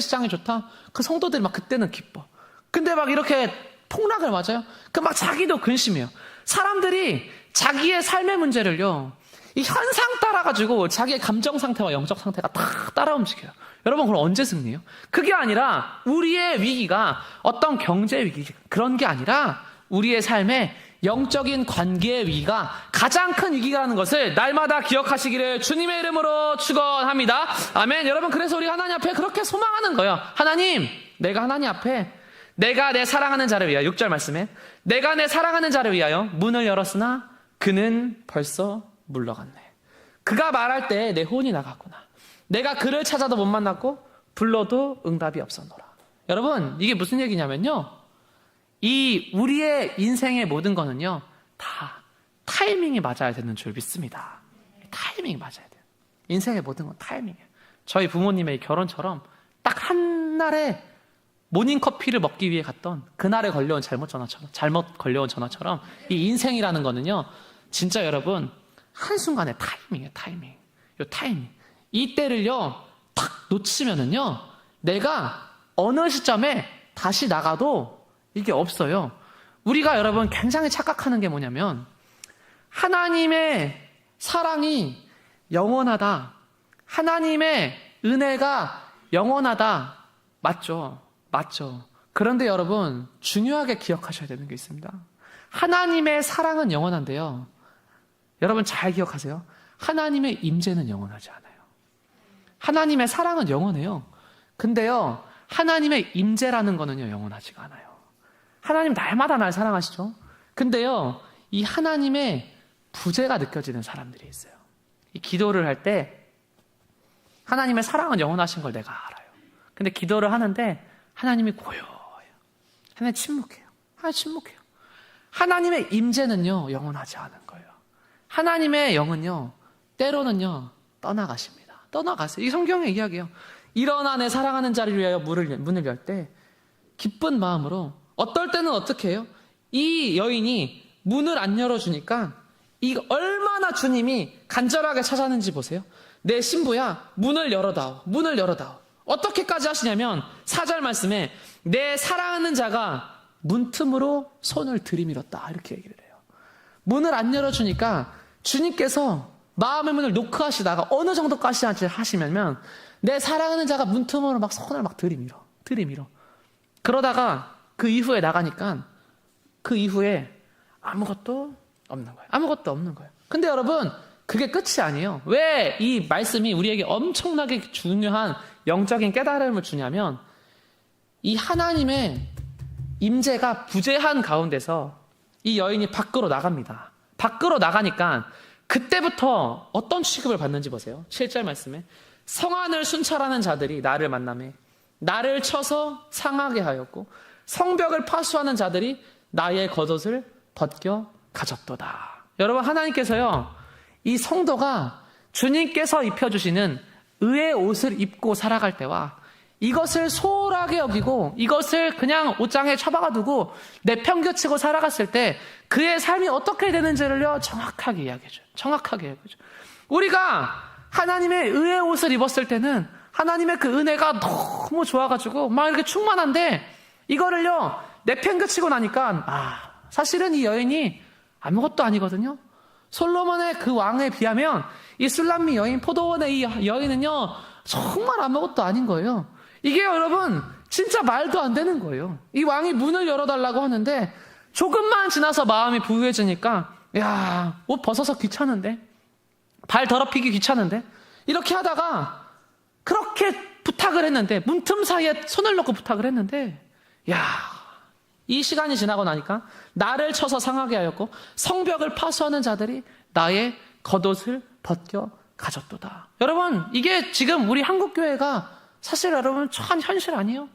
시장이 좋다. 그 성도들이 막 그때는 기뻐. 근데 막 이렇게 폭락을 맞아요. 막 자기도 근심해요. 사람들이 자기의 삶의 문제를요, 이 현상 따라가지고 자기의 감정 상태와 영적 상태가 다 따라 움직여요. 여러분, 그럼 언제 승리해요? 그게 아니라 우리의 위기가 어떤 경제 위기, 그런 게 아니라 우리의 삶의 영적인 관계의 위기가 가장 큰 위기라는 것을 날마다 기억하시기를 주님의 이름으로 축원합니다. 아멘. 여러분, 그래서 우리 하나님 앞에 그렇게 소망하는 거예요. 하나님, 내가 하나님 앞에 내가 내 사랑하는 자를 위하여, 6절 말씀에 내가 내 사랑하는 자를 위하여 문을 열었으나 그는 벌써 물러갔네. 그가 말할 때 내 혼이 나갔구나. 내가 그를 찾아도 못 만났고 불러도 응답이 없었노라. 여러분, 이게 무슨 얘기냐면요, 이 우리의 인생의 모든 거는요, 다 타이밍이 맞아야 되는 줄 믿습니다. 타이밍이 맞아야 돼요. 인생의 모든 건 타이밍이에요. 저희 부모님의 결혼처럼 딱 한 날에 모닝커피를 먹기 위해 갔던 그날에 걸려온 잘못 걸려온 전화처럼 이 인생이라는 거는요, 진짜 여러분, 한순간의 타이밍이에요. 타이밍. 이때를요, 탁 놓치면은요, 내가 어느 시점에 다시 나가도 이게 없어요. 우리가 여러분 굉장히 착각하는 게 뭐냐면, 하나님의 사랑이 영원하다, 하나님의 은혜가 영원하다. 맞죠. 그런데 여러분, 중요하게 기억하셔야 되는 게 있습니다. 하나님의 사랑은 영원한데요, 여러분 잘 기억하세요. 하나님의 임재는 영원하지 않아요. 하나님의 사랑은 영원해요. 근데요, 하나님의 임재라는 거는요, 영원하지가 않아요. 하나님 날마다 날 사랑하시죠? 근데요, 이 하나님의 부재가 느껴지는 사람들이 있어요. 이 기도를 할 때 하나님의 사랑은 영원하신 걸 내가 알아요. 근데 기도를 하는데 하나님이 고요해요. 하나님 침묵해요. 하나님의 임재는요, 영원하지 않은 거예요. 하나님의 영은요, 때로는요 떠나가십니다. 떠나가세요. 이 성경의 이야기예요. 일어나 내 사랑하는 자를 위하여 문을 열 때 기쁜 마음으로, 어떨 때는 어떻게 해요? 이 여인이 문을 안 열어주니까 이 얼마나 주님이 간절하게 찾았는지 보세요. 내 신부야, 문을 열어다오, 문을 열어다오. 어떻게까지 하시냐면 4절 말씀에 내 사랑하는 자가 문틈으로 손을 들이밀었다, 이렇게 얘기를 해요. 문을 안 열어주니까 주님께서 마음의 문을 노크하시다가 어느 정도까지 하시면 내 사랑하는 자가 문틈으로 막 손을 막 들이밀어. 그러다가 그 이후에 나가니까 그 이후에 아무것도 없는 거예요. 아무것도 없는 거예요. 근데 여러분, 그게 끝이 아니에요. 왜 이 말씀이 우리에게 엄청나게 중요한 영적인 깨달음을 주냐면, 이 하나님의 임재가 부재한 가운데서 이 여인이 밖으로 나갑니다. 밖으로 나가니까 그때부터 어떤 취급을 받는지 보세요. 7절 말씀에 성안을 순찰하는 자들이 나를 만나매 나를 쳐서 상하게 하였고 성벽을 파수하는 자들이 나의 겉옷을 벗겨 가졌도다. 여러분, 하나님께서요, 이 성도가 주님께서 입혀주시는 의의 옷을 입고 살아갈 때와 이것을 소홀하게 여기고 이것을 그냥 옷장에 처박아두고 내팽겨치고 살아갔을 때 그의 삶이 어떻게 되는지를요 정확하게 이야기해줘요. 정확하게 이야기해줘요. 우리가 하나님의 의의 옷을 입었을 때는 하나님의 그 은혜가 너무 좋아가지고 막 이렇게 충만한데, 이거를요 내팽겨치고 나니까 사실은 이 여인이 아무것도 아니거든요. 솔로몬의 그 왕에 비하면 이 술람미 여인, 포도원의 이 여인은요 정말 아무것도 아닌 거예요. 이게 여러분 진짜 말도 안 되는 거예요. 이 왕이 문을 열어달라고 하는데 조금만 지나서 마음이 부유해지니까 야, 옷 벗어서 귀찮은데, 발 더럽히기 귀찮은데, 이렇게 하다가 그렇게 부탁을 했는데, 문틈 사이에 손을 넣고 부탁을 했는데, 야, 이 시간이 지나고 나니까 나를 쳐서 상하게 하였고 성벽을 파수하는 자들이 나의 겉옷을 벗겨 가졌도다. 여러분, 이게 지금 우리 한국교회가 사실 여러분 처한 현실 아니에요?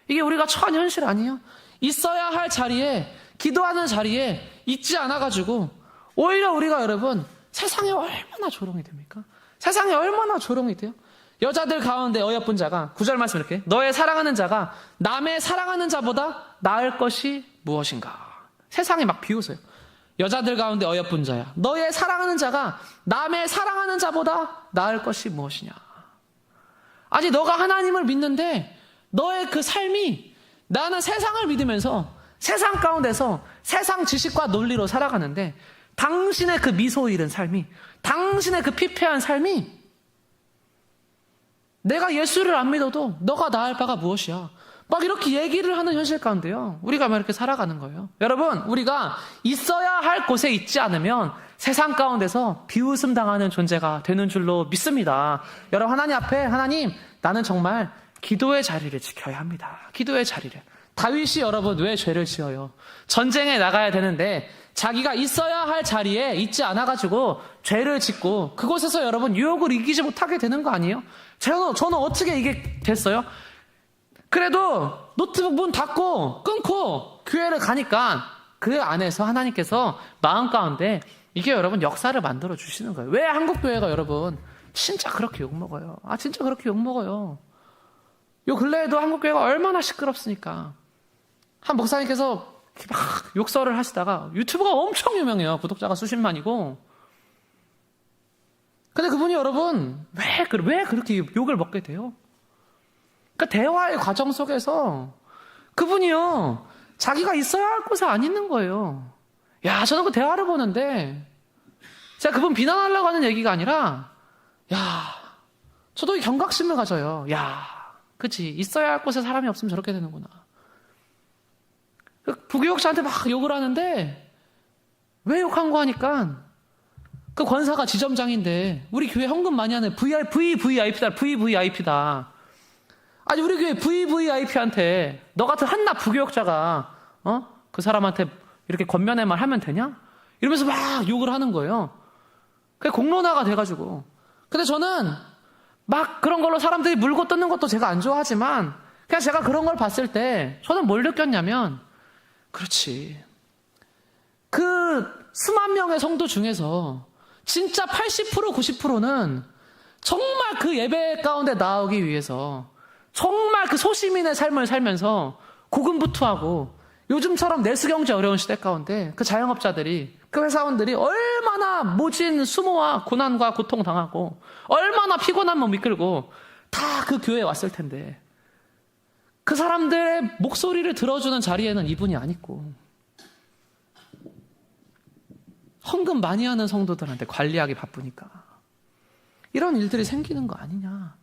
이게 우리가 처한 현실 아니에요? 있어야 할 자리에, 기도하는 자리에 있지 않아가지고 오히려 우리가 여러분 세상에 얼마나 조롱이 됩니까? 세상에 얼마나 조롱이 돼요? 여자들 가운데 어여쁜 자가, 9절 말씀 이렇게, 너의 사랑하는 자가 남의 사랑하는 자보다 나을 것이 무엇인가. 세상에 막 비웃어요. 여자들 가운데 어여쁜 자야, 너의 사랑하는 자가 남의 사랑하는 자보다 나을 것이 무엇이냐. 아니, 너가 하나님을 믿는데 너의 그 삶이, 나는 세상을 믿으면서 세상 가운데서 세상 지식과 논리로 살아가는데 당신의 그 미소 잃은 삶이, 당신의 그 피폐한 삶이, 내가 예수를 안 믿어도 너가 나을 바가 무엇이야, 막 이렇게 얘기를 하는 현실 가운데요 우리가 막 이렇게 살아가는 거예요. 여러분, 우리가 있어야 할 곳에 있지 않으면 세상 가운데서 비웃음 당하는 존재가 되는 줄로 믿습니다. 여러분, 하나님 앞에, 하나님, 나는 정말 기도의 자리를 지켜야 합니다. 기도의 자리를. 다윗이 여러분 왜 죄를 지어요? 전쟁에 나가야 되는데 자기가 있어야 할 자리에 있지 않아가지고 죄를 짓고 그곳에서 여러분 유혹을 이기지 못하게 되는 거 아니에요? 저는 어떻게 이게 됐어요? 그래도 노트북 문 닫고 끊고 교회를 가니까 그 안에서 하나님께서 마음 가운데 이게 여러분 역사를 만들어 주시는 거예요. 왜 한국교회가 여러분 진짜 그렇게 욕먹어요? 진짜 그렇게 욕먹어요. 요 근래에도 한국교회가 얼마나 시끄럽습니까? 한 목사님께서 막 욕설을 하시다가, 유튜브가 엄청 유명해요. 구독자가 수십만이고. 근데 그분이 여러분 왜 그렇게 욕을 먹게 돼요? 그러니까 대화의 과정 속에서 그분이요 자기가 있어야 할 곳에 안 있는 거예요. 야, 저는 그 대화를 보는데 제가 그분 비난하려고 하는 얘기가 아니라, 야, 저도 이 경각심을 가져요. 야, 그치, 있어야 할 곳에 사람이 없으면 저렇게 되는구나. 부교육자한테 막 욕을 하는데 왜 욕한 거 하니까 그 권사가 지점장인데 우리 교회 헌금 많이 하는 VVIP다. 아니, 우리 교회 VVIP한테 너 같은 한낱 부교육자가 그 사람한테 이렇게 권면의 말 하면 되냐? 이러면서 막 욕을 하는 거예요. 그게 공론화가 돼가지고. 근데 저는 막 그런 걸로 사람들이 물고 뜯는 것도 제가 안 좋아하지만, 그냥 제가 그런 걸 봤을 때 저는 뭘 느꼈냐면, 그렇지, 그 수만 명의 성도 중에서 진짜 80%, 90%는 정말 그 예배 가운데 나오기 위해서 정말 그 소시민의 삶을 살면서 고군분투하고 요즘처럼 내수경제 어려운 시대 가운데 그 자영업자들이 그 회사원들이 얼마나 모진 수모와 고난과 고통 당하고 얼마나 피곤한 몸 이끌고 다 그 교회에 왔을 텐데 그 사람들의 목소리를 들어주는 자리에는 이분이 안 있고 헌금 많이 하는 성도들한테 관리하기 바쁘니까 이런 일들이 생기는 거 아니냐.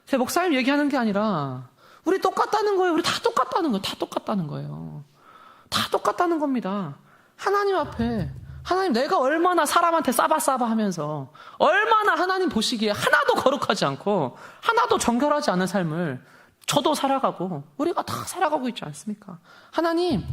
제 목사님 얘기하는 게 아니라 우리 똑같다는 거예요. 우리 다 똑같다는 거예요. 다 똑같다는 거예요. 다 똑같다는 겁니다. 하나님 앞에 하나님 내가 얼마나 사람한테 싸바싸바 하면서 얼마나 하나님 보시기에 하나도 거룩하지 않고 하나도 정결하지 않은 삶을 저도 살아가고 우리가 다 살아가고 있지 않습니까? 하나님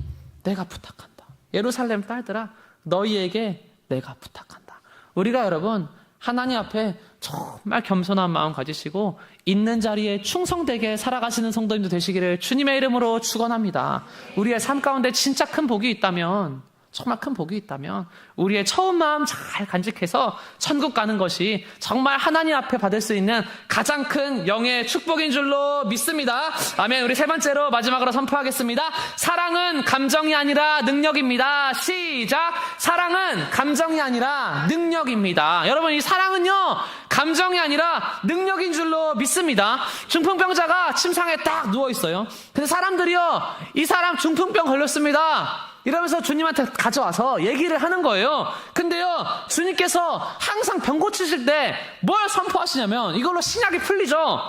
내가 부탁한다. 예루살렘 딸들아 너희에게 내가 부탁한다. 우리가 여러분 하나님 앞에 정말 겸손한 마음 가지시고 있는 자리에 충성되게 살아가시는 성도님도 되시기를 주님의 이름으로 축원합니다. 우리의 삶 가운데 진짜 큰 복이 있다면 정말 큰 복이 있다면 우리의 처음 마음 잘 간직해서 천국 가는 것이 정말 하나님 앞에 받을 수 있는 가장 큰 영의 축복인 줄로 믿습니다. 아멘. 우리 세 번째로 마지막으로 선포하겠습니다. 사랑은 감정이 아니라 능력입니다. 시작. 사랑은 감정이 아니라 능력입니다. 여러분 이 사랑은요 감정이 아니라 능력인 줄로 믿습니다. 중풍병자가 침상에 딱 누워있어요. 근데 사람들이요 이 사람 중풍병 걸렸습니다 이러면서 주님한테 가져와서 얘기를 하는 거예요. 근데요 주님께서 항상 병 고치실 때 뭘 선포하시냐면 이걸로 신약이 풀리죠.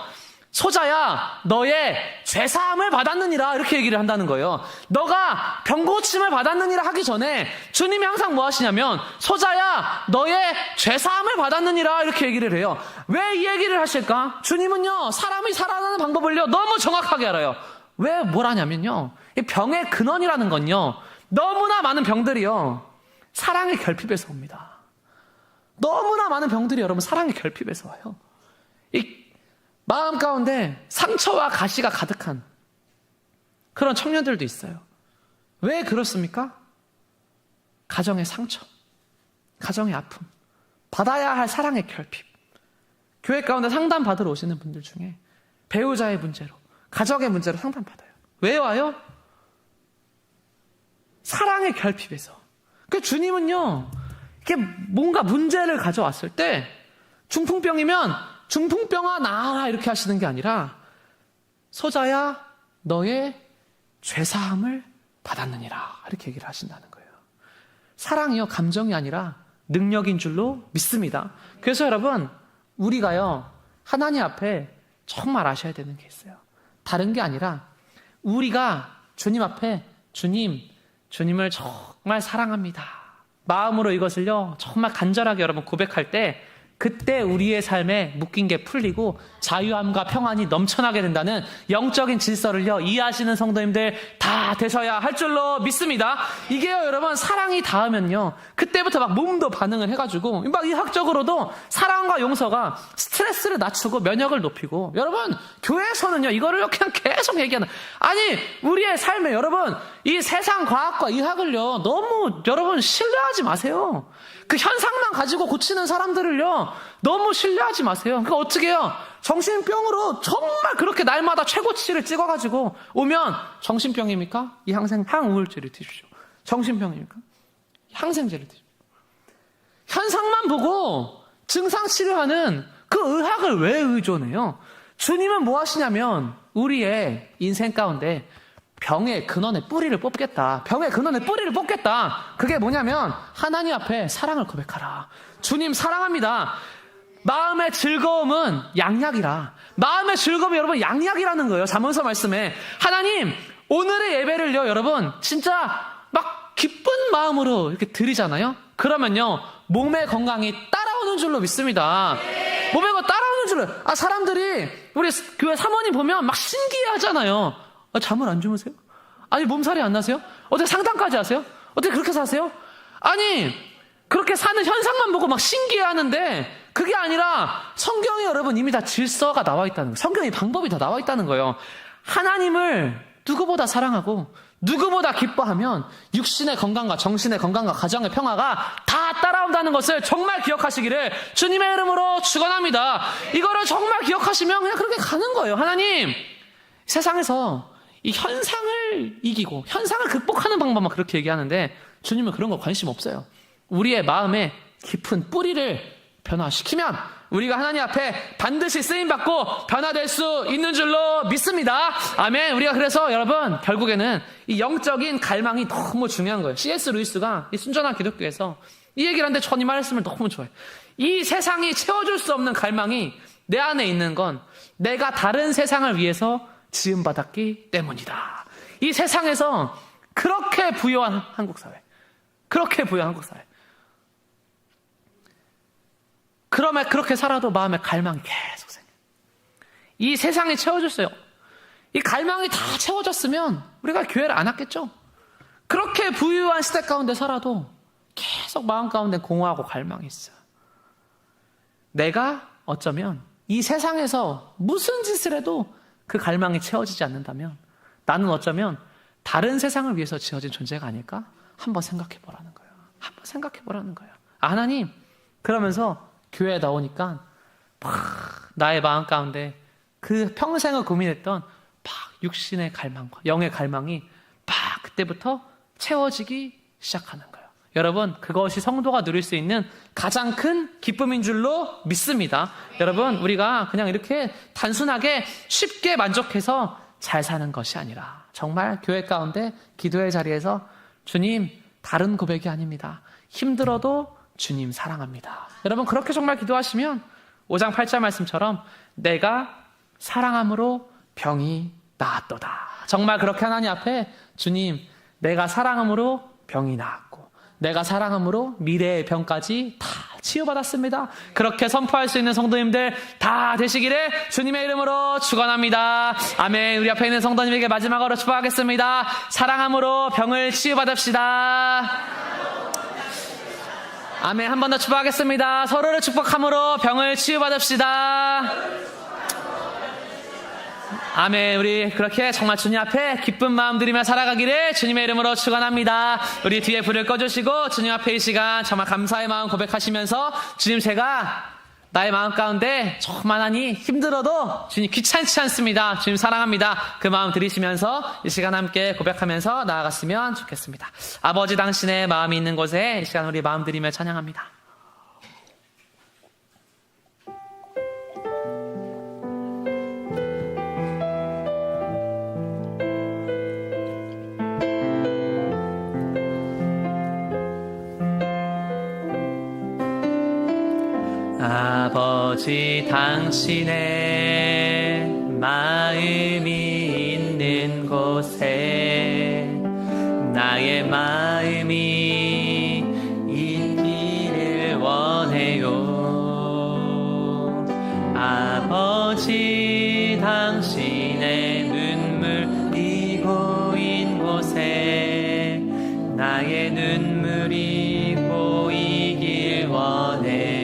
소자야 너의 죄사함을 받았느니라 이렇게 얘기를 한다는 거예요. 너가 병 고침을 받았느니라 하기 전에 주님이 항상 뭐 하시냐면 소자야 너의 죄사함을 받았느니라 이렇게 얘기를 해요. 왜 이 얘기를 하실까? 주님은요 사람이 살아나는 방법을요 너무 정확하게 알아요. 왜 뭘 하냐면요 이 병의 근원이라는 건요 너무나 많은 병들이요 사랑의 결핍에서 옵니다. 너무나 많은 병들이 여러분 사랑의 결핍에서 와요. 이 마음 가운데 상처와 가시가 가득한 그런 청년들도 있어요. 왜 그렇습니까? 가정의 상처, 가정의 아픔, 받아야 할 사랑의 결핍. 교회 가운데 상담 받으러 오시는 분들 중에 배우자의 문제로, 가정의 문제로 상담 받아요. 왜 와요? 사랑의 결핍에서. 그 주님은요, 이게 뭔가 문제를 가져왔을 때 중풍병이면 중풍병아 나아라 이렇게 하시는 게 아니라 소자야 너의 죄사함을 받았느니라 이렇게 얘기를 하신다는 거예요. 사랑이요 감정이 아니라 능력인 줄로 믿습니다. 그래서 여러분 우리가요 하나님 앞에 정말 아셔야 되는 게 있어요. 다른 게 아니라 우리가 주님 앞에 주님을 정말 사랑합니다. 마음으로 이것을요 정말 간절하게 여러분 고백할 때 그때 우리의 삶에 묶인 게 풀리고 자유함과 평안이 넘쳐나게 된다는 영적인 질서를요 이해하시는 성도님들 다 되셔야 할 줄로 믿습니다. 이게요 여러분 사랑이 닿으면요 그때부터 막 몸도 반응을 해가지고 막 의학적으로도 사랑과 용서가 스트레스를 낮추고 면역을 높이고 여러분 교회에서는요 이거를 그냥 계속 얘기하는 아니 우리의 삶에 여러분 이 세상 과학과 의학을요 너무 여러분 신뢰하지 마세요. 그 현상만 가지고 고치는 사람들을요 너무 신뢰하지 마세요. 그러니까 어떻게 해요? 정신병으로 정말 그렇게 날마다 최고치를 찍어가지고 오면 정신병입니까? 이 항우울제를 드십시오. 정신병입니까? 항생제를 드십시오. 현상만 보고 증상 치료하는 그 의학을 왜 의존해요? 주님은 뭐 하시냐면 우리의 인생 가운데 병의 근원의 뿌리를 뽑겠다. 병의 근원의 뿌리를 뽑겠다. 그게 뭐냐면 하나님 앞에 사랑을 고백하라. 주님 사랑합니다. 마음의 즐거움은 양약이라. 마음의 즐거움이 여러분 양약이라는 거예요. 잠언서 말씀에 하나님 오늘의 예배를요 여러분 진짜 막 기쁜 마음으로 이렇게 드리잖아요. 그러면요 몸의 건강이 따라오는 줄로 믿습니다. 몸의 건강 따라오는 줄로. 사람들이 우리 교회 사모님 보면 막 신기해하잖아요. 잠을 안 주무세요? 아니 몸살이 안 나세요? 어떻게 상담까지 하세요? 어떻게 그렇게 사세요? 아니 그렇게 사는 현상만 보고 막 신기해하는데 그게 아니라 성경에 여러분 이미 다 질서가 나와 있다는 거예요. 성경의 방법이 다 나와 있다는 거예요. 하나님을 누구보다 사랑하고 누구보다 기뻐하면 육신의 건강과 정신의 건강과 가정의 평화가 다 따라온다는 것을 정말 기억하시기를 주님의 이름으로 축원합니다. 이거를 정말 기억하시면 그냥 그렇게 가는 거예요. 하나님, 세상에서 이 현상을 이기고 현상을 극복하는 방법만 그렇게 얘기하는데 주님은 그런 거 관심 없어요. 우리의 마음에 깊은 뿌리를 변화시키면 우리가 하나님 앞에 반드시 쓰임받고 변화될 수 있는 줄로 믿습니다. 아멘. 우리가 그래서 여러분 결국에는 이 영적인 갈망이 너무 중요한 거예요. C.S. 루이스가 이 순전한 기독교에서 이 얘기를 하는데 전 이 말씀을 너무 좋아해요. 이 세상이 채워줄 수 없는 갈망이 내 안에 있는 건 내가 다른 세상을 위해서 지음받았기 때문이다. 이 세상에서 그렇게 부유한 한국 사회, 그렇게 부유한 한국 사회, 그러면 그렇게 살아도 마음에 갈망이 계속 생겨요. 이 세상이 채워줬어요. 이 갈망이 다 채워졌으면 우리가 교회를 안 왔겠죠. 그렇게 부유한 시대 가운데 살아도 계속 마음 가운데 공허하고 갈망이 있어요. 내가 어쩌면 이 세상에서 무슨 짓을 해도 그 갈망이 채워지지 않는다면 나는 어쩌면 다른 세상을 위해서 지어진 존재가 아닐까? 한번 생각해 보라는 거예요. 한번 생각해 보라는 거예요. 아, 하나님, 그러면서 교회에 나오니까 막 나의 마음 가운데 그 평생을 고민했던 막 육신의 갈망과 영의 갈망이 막 그때부터 채워지기 시작하는 거예요. 여러분, 그것이 성도가 누릴 수 있는 가장 큰 기쁨인 줄로 믿습니다. 여러분, 우리가 그냥 이렇게 단순하게 쉽게 만족해서 잘 사는 것이 아니라 정말 교회 가운데 기도의 자리에서 주님, 다른 고백이 아닙니다. 힘들어도 주님 사랑합니다. 여러분, 그렇게 정말 기도하시면 5장 8절 말씀처럼 내가 사랑함으로 병이 나았도다. 정말 그렇게 하나님 앞에 주님, 내가 사랑함으로 병이 나았고 내가 사랑함으로 미래의 병까지 다 치유받았습니다. 그렇게 선포할 수 있는 성도님들 다 되시기를 주님의 이름으로 축원합니다. 아멘. 우리 앞에 있는 성도님에게 마지막으로 축복하겠습니다. 사랑함으로 병을 치유받읍시다. 아멘. 한 번 더 축복하겠습니다. 서로를 축복함으로 병을 치유받읍시다. 아멘. 우리 그렇게 정말 주님 앞에 기쁜 마음 들이며 살아가기를 주님의 이름으로 축원합니다. 우리 뒤에 불을 꺼주시고 주님 앞에 이 시간 정말 감사의 마음 고백하시면서 주님, 제가 나의 마음 가운데 조그만하니 힘들어도 주님 귀찮지 않습니다. 주님 사랑합니다. 그 마음 들이시면서 이 시간 함께 고백하면서 나아갔으면 좋겠습니다. 아버지, 당신의 마음이 있는 곳에 이 시간 우리 마음 들이며 찬양합니다. 아버지, 당신의 마음이 있는 곳에 나의 마음이 있기를 원해요. 아버지, 당신의 눈물이 고인 곳에 나의 눈물이 보이길 원해요.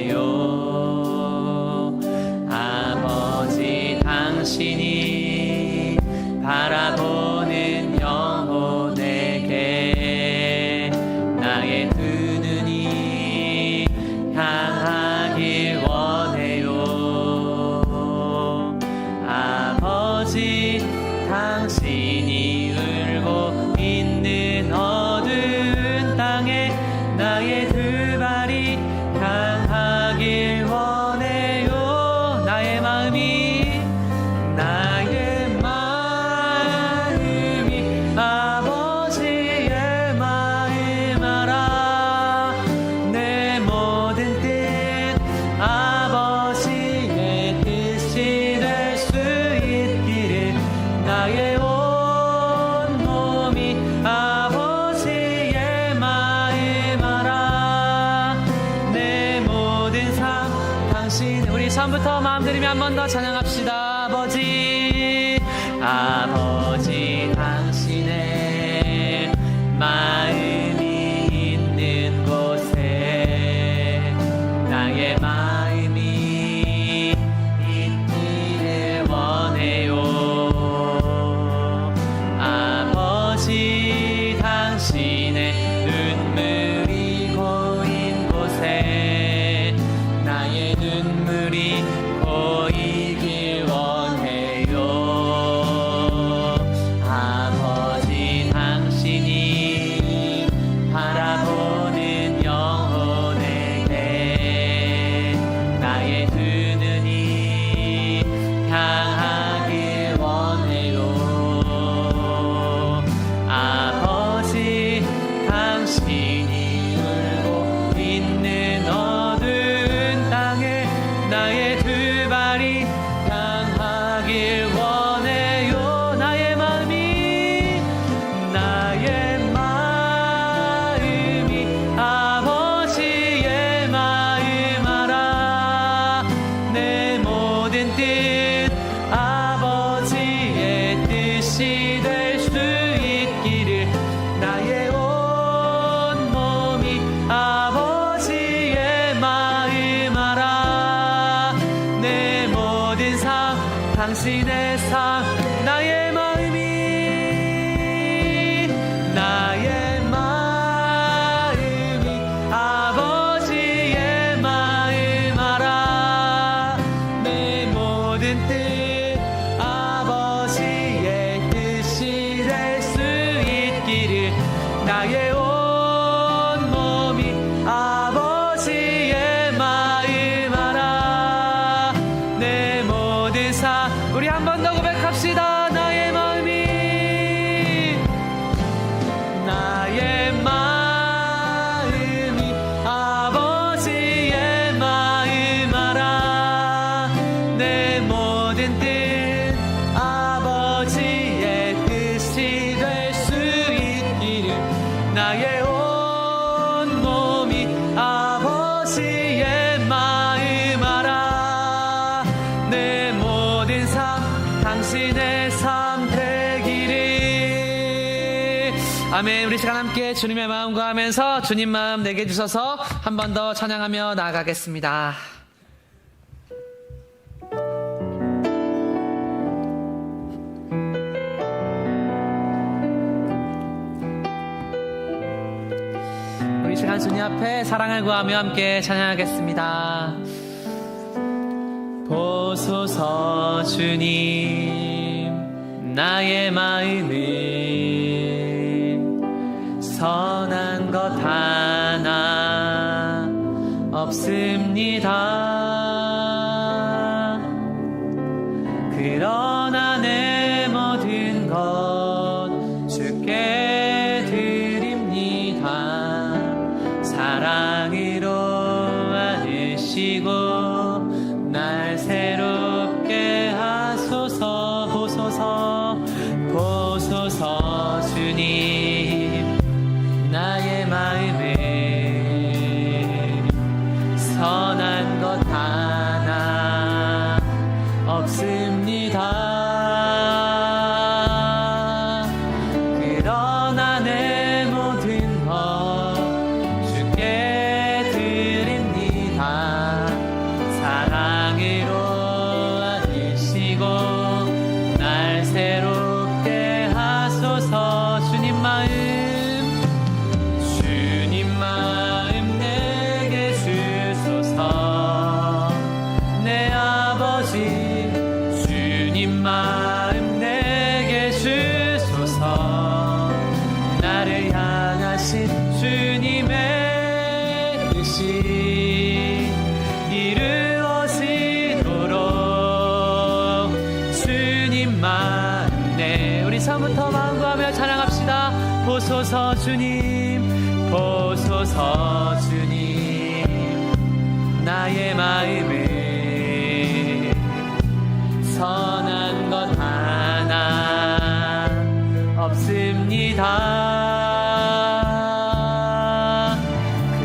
당신이 바라보는 영혼에게 나의 두 눈이 향하길 원해요. 아버지, 당신이 울고 있는 어두운 땅에 나의 두 발이 향하길 원해요. 나의 마음이 아버지의 마음 알아. 내 모든 뜻 아버지의 뜻이 될 수 있기를 나의 온 몸이 아버지의 마음 알아. 내 모든 삶 당신. 우리 처음부터 마음 들이며 한 번 더 찬양합시다. 아버지, 아버지, 당신의 마음이 있는 곳에 나의 마음이 있기를 원해요. 아버지, 당신의 눈물이 고인 곳에 신이 울고 있는 어두운 땅에 나의 두 발이 향하길 원해요. 나의 마음이 아버지의 마음 알아. 내 모든 뜻 아버지의 뜻이 될 수 있기를. 나의 온 몸이 아버지의 마음 알아. 내 모든 삶 당신의 삶. 나의 마음이 아버지의 마음 알아. 내 모든 뜻 아버지의 뜻이 될 수 있기를. 나의 온 몸이 아버지의 마음 알아. 내 모든 삶. 우리 한 번 더 고백합시다. 나의 마음이 아버지의 마음 알아. 내 모든 뜻 아버지의 뜻이 될 수 있기를. 나의 온 몸이 아버지의 마음 알아. 내 모든 삶 당신의 삶 되기를. 아멘. 우리 시간 함께 주님의 마음 구하면서 주님 마음 내게 주셔서 한 번 더 찬양하며 나아가겠습니다. 우리 시간 주님 앞에 사랑을 구하며 함께 찬양하겠습니다. 보소서 주님 나의 마음을 선한 것 하나 없습니다. 그러나 내 모든 것 주께 드립니다. 사랑으로 안으시고 날 새롭게 하소서. 보소서 주님 나의 마음을 선한 것 하나 없습니다. 그러나 내 모든 것 주께 드립니다. 사랑으로 안으시고 날 새롭게 하소서. 주님 마음 내게 주소서. 내 아버지 주님 마음 내게 주소서. 나를 향하신 주님의 뜻이 이루어지도록 주님 마음 내. 우리 처음부터 마음 구하며 찬양합시다. 보소서 주님, 보소서 주님 나의 마음을 선한 것 하나 없습니다.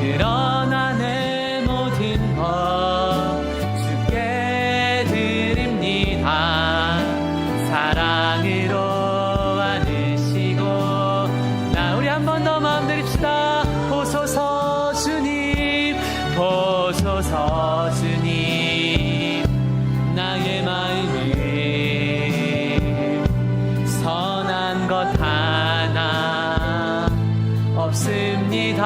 그러나 내 모든 것 주께 드립니다. 사랑으로 안으시고 나. 우리 한 번 더 마음 드립시다. 보소서 주님, 보소서 주님 나의 마음을 선한 것 하나 없습니다.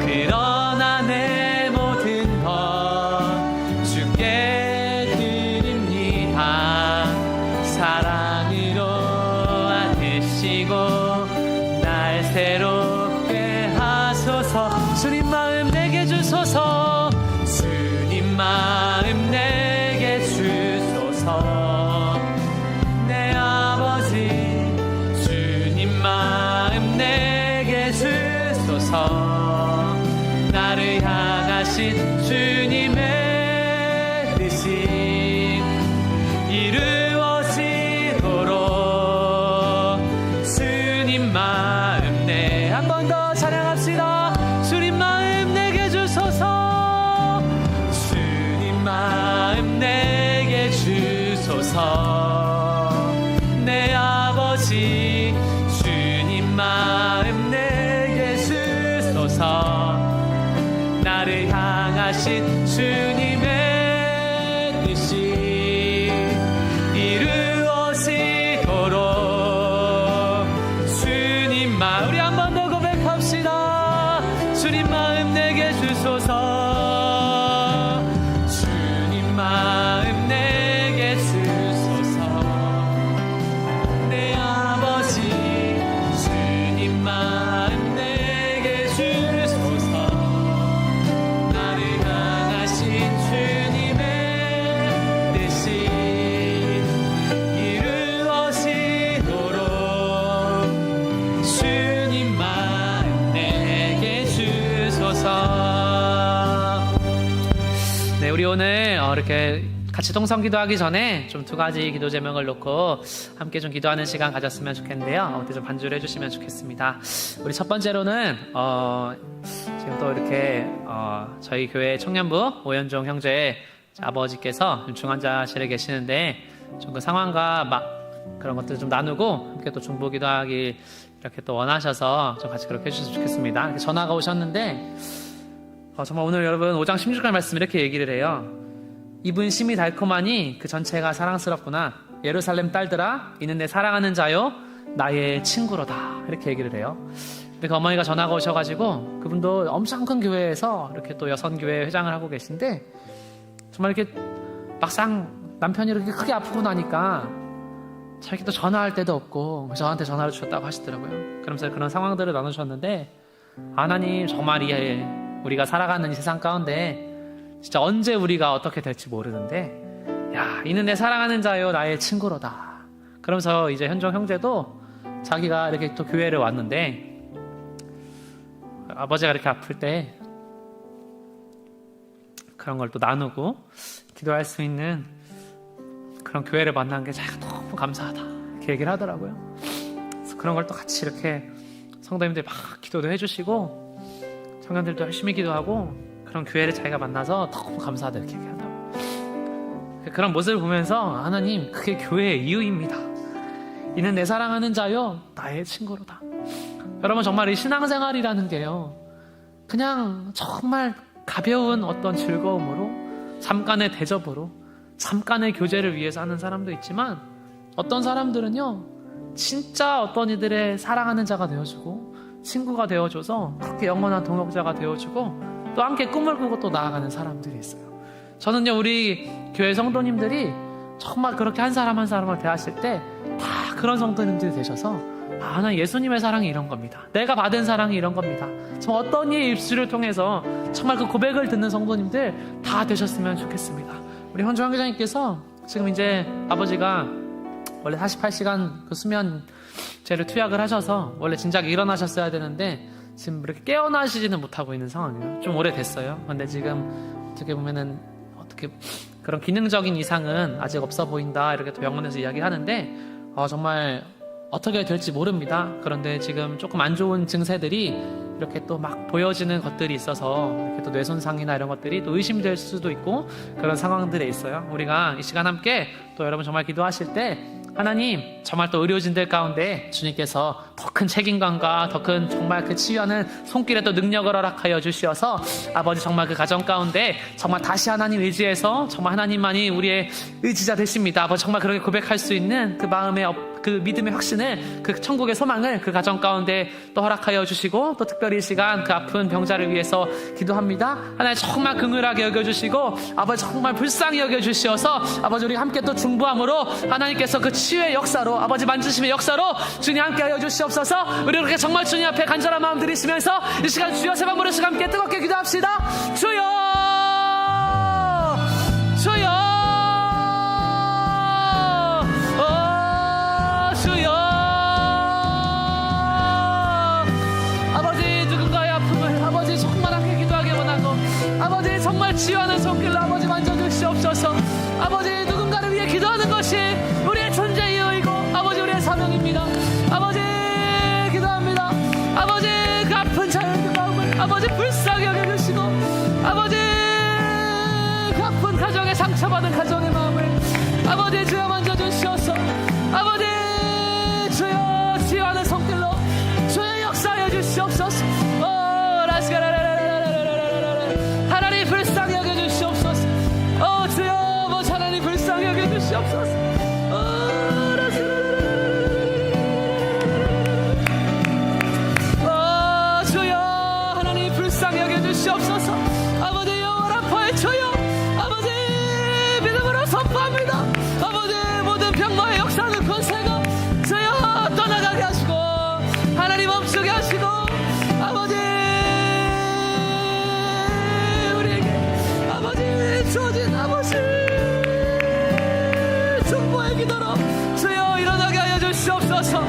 그러나 내 모든 것 주께 드립니다. 사랑으로 안으시고 날 새롭게 하소서. 주님 마음 내게 주소서. 주님 마음 내게 주소서. 내 아버지 주님 마음 주소서. 나를 향하신 주님의 뜻이 이루어지도록 주님 마음 내 한 번 더 찬양합시다. 주님 마음 내게 주소서. 주님 마음 내게 주소서. 내 아버지 주님 마음 내게 주소서. 나를 향하신 주님의 뜻이 이루어지도록 주님 마음 우리 한 번 더 고백합시다. 주님 마음 내게 주소서. 주님 마음 내게 주소서. 내 아버지 주님 마음 내게 주소서. 나를 향하신 주님의 뜻이 이루어지도록 주님 마음 내게 주소서. 네, 우리 오늘 이렇게 같이 통성기도하기 전에 좀 두 가지 기도 제목을 놓고 함께 좀 기도하는 시간 가졌으면 좋겠는데요. 그때 좀 반주를 해주시면 좋겠습니다. 우리 첫 번째로는 지금 또 이렇게 저희 교회 청년부 오현종 형제 아버지께서 중환자실에 계시는데 좀 그 상황과 막 그런 것들 좀 나누고 함께 또 중보기도하기 이렇게 또 원하셔서 좀 같이 그렇게 해주셨으면 좋겠습니다. 이렇게 전화가 오셨는데 정말 오늘 여러분 5장 16절 말씀 이렇게 얘기를 해요. 입은 심이 달콤하니 그 전체가 사랑스럽구나. 예루살렘 딸들아 이는 내 사랑하는 자요 나의 친구로다. 이렇게 얘기를 해요. 근데 그 어머니가 전화가 오셔가지고 그분도 엄청 큰 교회에서 이렇게 또 여선교회 회장을 하고 계신데 정말 이렇게 막상 남편이 이렇게 크게 아프고 나니까 자기 또 전화할 데도 없고 저한테 전화를 주셨다고 하시더라고요. 그러면서 그런 상황들을 나누셨는데 하나님 정말 우리가 살아가는 이 세상 가운데 진짜 언제 우리가 어떻게 될지 모르는데 야 이는 내 사랑하는 자요 나의 친구로다. 그러면서 이제 현종 형제도 자기가 이렇게 또 교회를 왔는데 아버지가 이렇게 아플 때 그런 걸 또 나누고 기도할 수 있는 그런 교회를 만난 게 자기가 너무 감사하다 이렇게 얘기를 하더라고요. 그래서 그런 걸 또 같이 이렇게 성도님들 막 기도도 해주시고 청년들도 열심히 기도하고 그런 교회를 자기가 만나서 너무 감사하다 이렇게 얘기하더라고요. 그런 모습을 보면서 하나님 그게 교회의 이유입니다. 이는 내 사랑하는 자요 나의 친구로다. 여러분 정말 이 신앙생활이라는 게요 그냥 정말 가벼운 어떤 즐거움으로 잠깐의 대접으로 잠깐의 교제를 위해서 하는 사람도 있지만 어떤 사람들은요 진짜 어떤 이들의 사랑하는 자가 되어주고 친구가 되어줘서 그렇게 영원한 동역자가 되어주고 또 함께 꿈을 꾸고 또 나아가는 사람들이 있어요. 저는요 우리 교회 성도님들이 정말 그렇게 한 사람 한 사람을 대하실 때 다 그런 성도님들이 되셔서 난 예수님의 사랑이 이런 겁니다. 내가 받은 사랑이 이런 겁니다. 정말 어떤 이의 입술을 통해서 정말 그 고백을 듣는 성도님들 다 되셨으면 좋겠습니다. 우리 현종 회장님께서 지금 이제 아버지가 원래 48시간 그 수면제를 투약을 하셔서 원래 진작 일어나셨어야 되는데 지금 이렇게 깨어나시지는 못하고 있는 상황이에요. 좀 오래됐어요. 근데 지금 어떻게 보면은 어떻게 그런 기능적인 이상은 아직 없어 보인다 이렇게 또 병원에서 이야기하는데 정말 어떻게 될지 모릅니다. 그런데 지금 조금 안 좋은 증세들이 이렇게 또 막 보여지는 것들이 있어서 이렇게 또 뇌손상이나 이런 것들이 또 의심될 수도 있고 그런 상황들에 있어요. 우리가 이 시간 함께 또 여러분 정말 기도하실 때 하나님 정말 또 의료진들 가운데 주님께서 더 큰 책임감과 더 큰 정말 그 치유하는 손길에 또 능력을 허락하여 주시어서 아버지 정말 그 가정 가운데 정말 다시 하나님 의지해서 정말 하나님만이 우리의 의지자 되십니다. 아버지 정말 그렇게 고백할 수 있는 그 마음의 그 믿음의 확신을 그 천국의 소망을 그 가정 가운데 또 허락하여 주시고 또 특별히 이 시간 그 아픈 병자를 위해서 기도합니다. 하나님 정말 긍휼하게 여겨주시고 아버지 정말 불쌍히 여겨주시어서 아버지 우리 함께 또 중보함으로 하나님께서 그 치유의 역사로 아버지 만지심의 역사로 주님 함께 하여 주시옵소서. 우리 이렇게 정말 주님 앞에 간절한 마음 들이시면서 이 시간 주여 세 번 부르시고 함께 뜨겁게 기도합시다. 주여 주여 주여 아버지 누군가의 아픔 아버지, 누군가를 위해 기도하는 것이 우리의 존재의 이유이고 아버지, 우리의 사명입니다. 아버지, 기도합니다. 아버지, 그 아픈 자녀의 마음을 아버지 불쌍히 여겨주시고 아버지, 그 아픈 가정에 상처받은 가정의 마음을 아버지 주여 만져주시옵소서. 아버지 주여, 치유하는 손길로 주여 역사해 주시옵소서. 하나님 불쌍히 여겨주시옵소서. 주여, 하나님 불쌍히 여겨주시옵소서. 주여, 하나님 불쌍히 여겨주시옵소서. 아버지, 영원한 벌초여 아버지 믿음으로 선포합니다. 아버지, 모든 병과의 역사는 권세가 주여 떠나가게 하시고 하나님 멈추게 하시고 아버지, 우리에게 아버지 주어진 아버지 중보의 기도로 주여 일어나게 하여 주시옵소서.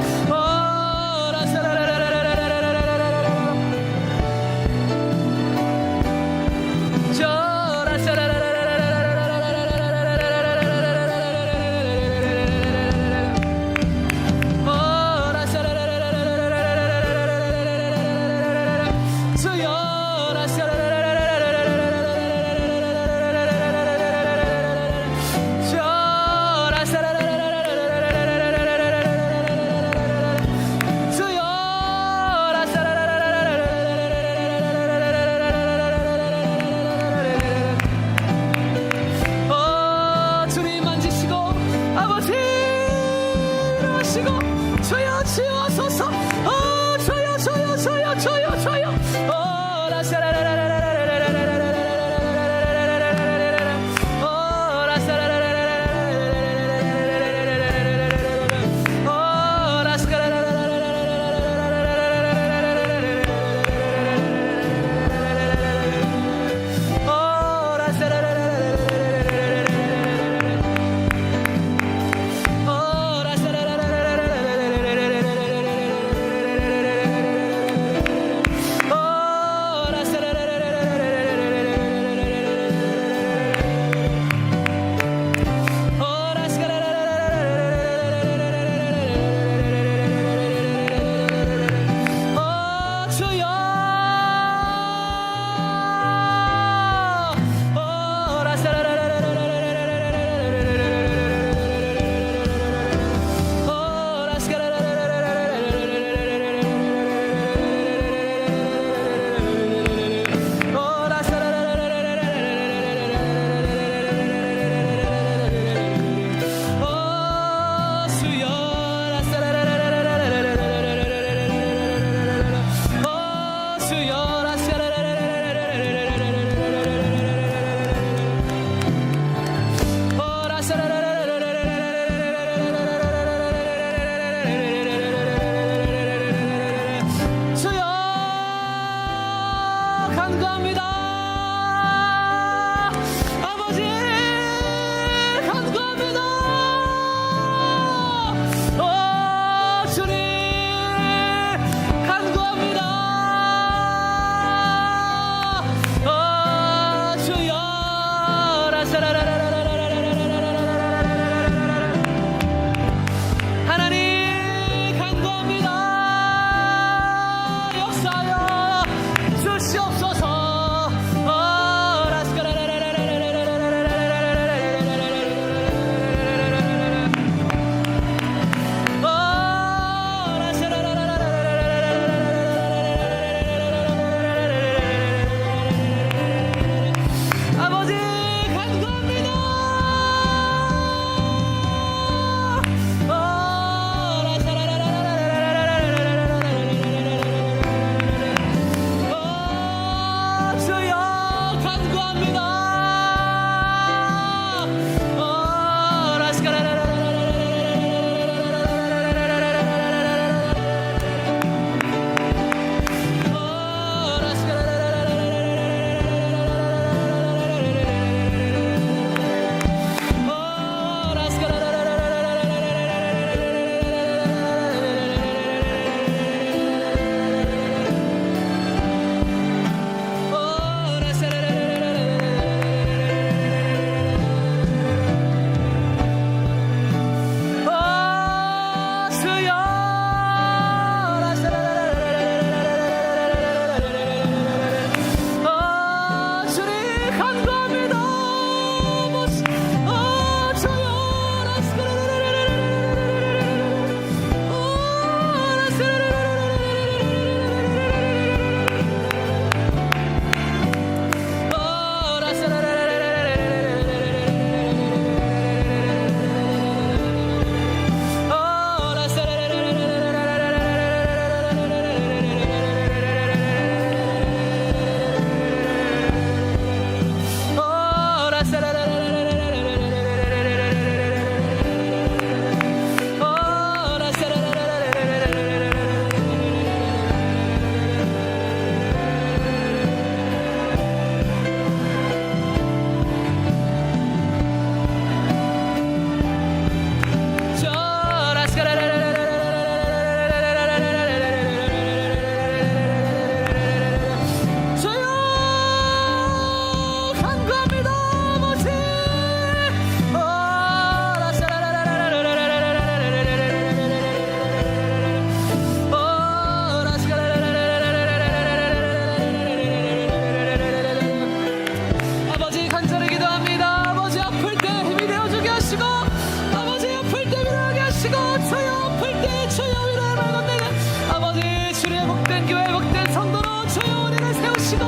복된 교회 복된 성도로 주여 우리를 세우시고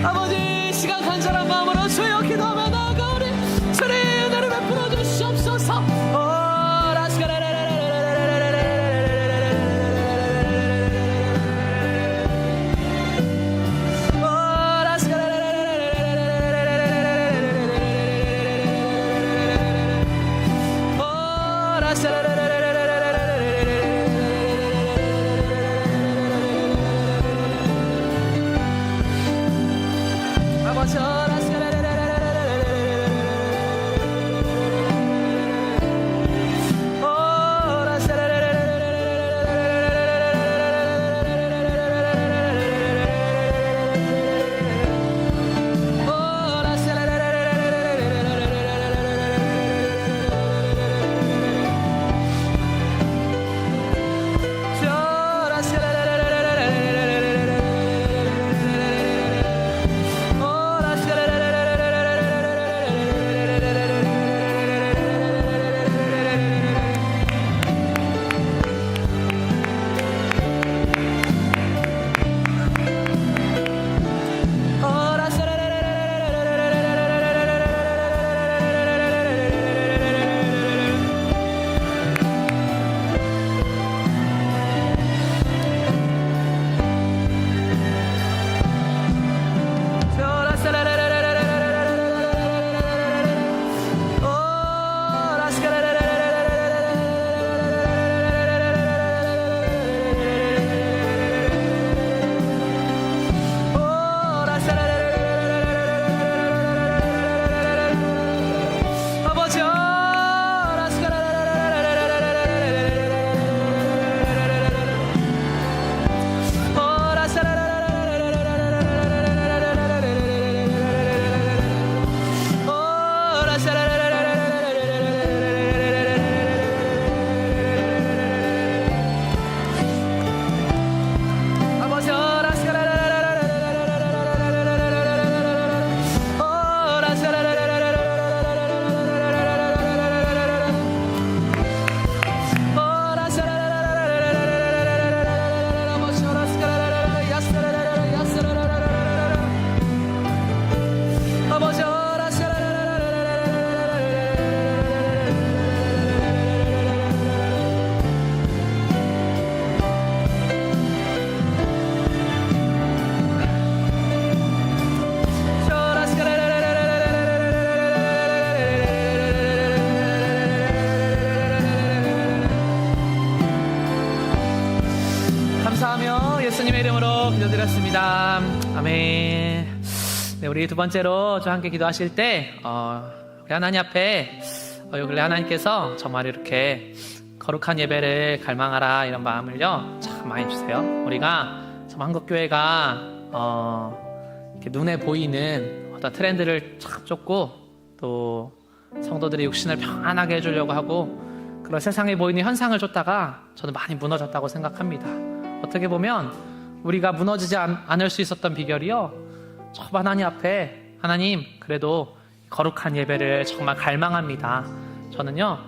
아버지 시간 간절한 마음으로 주여 기도하며 나아가오니 주님 은혜를 베풀어 주시옵소서. 감사하며 예수님의 이름으로 기도드렸습니다. 아멘. 네, 우리 두 번째로 저 함께 기도하실 때 우리 하나님 앞에 요 근래 하나님께서 정말 이렇게 거룩한 예배를 갈망하라 이런 마음을요 참 많이 주세요. 우리가 참 한국교회가 이렇게 눈에 보이는 어떤 트렌드를 참 쫓고 또 성도들의 육신을 평안하게 해주려고 하고 그런 세상에 보이는 현상을 쫓다가 저는 많이 무너졌다고 생각합니다. 어떻게 보면 우리가 무너지지 않을 수 있었던 비결이요 저 하나님 앞에 하나님 그래도 거룩한 예배를 정말 갈망합니다. 저는요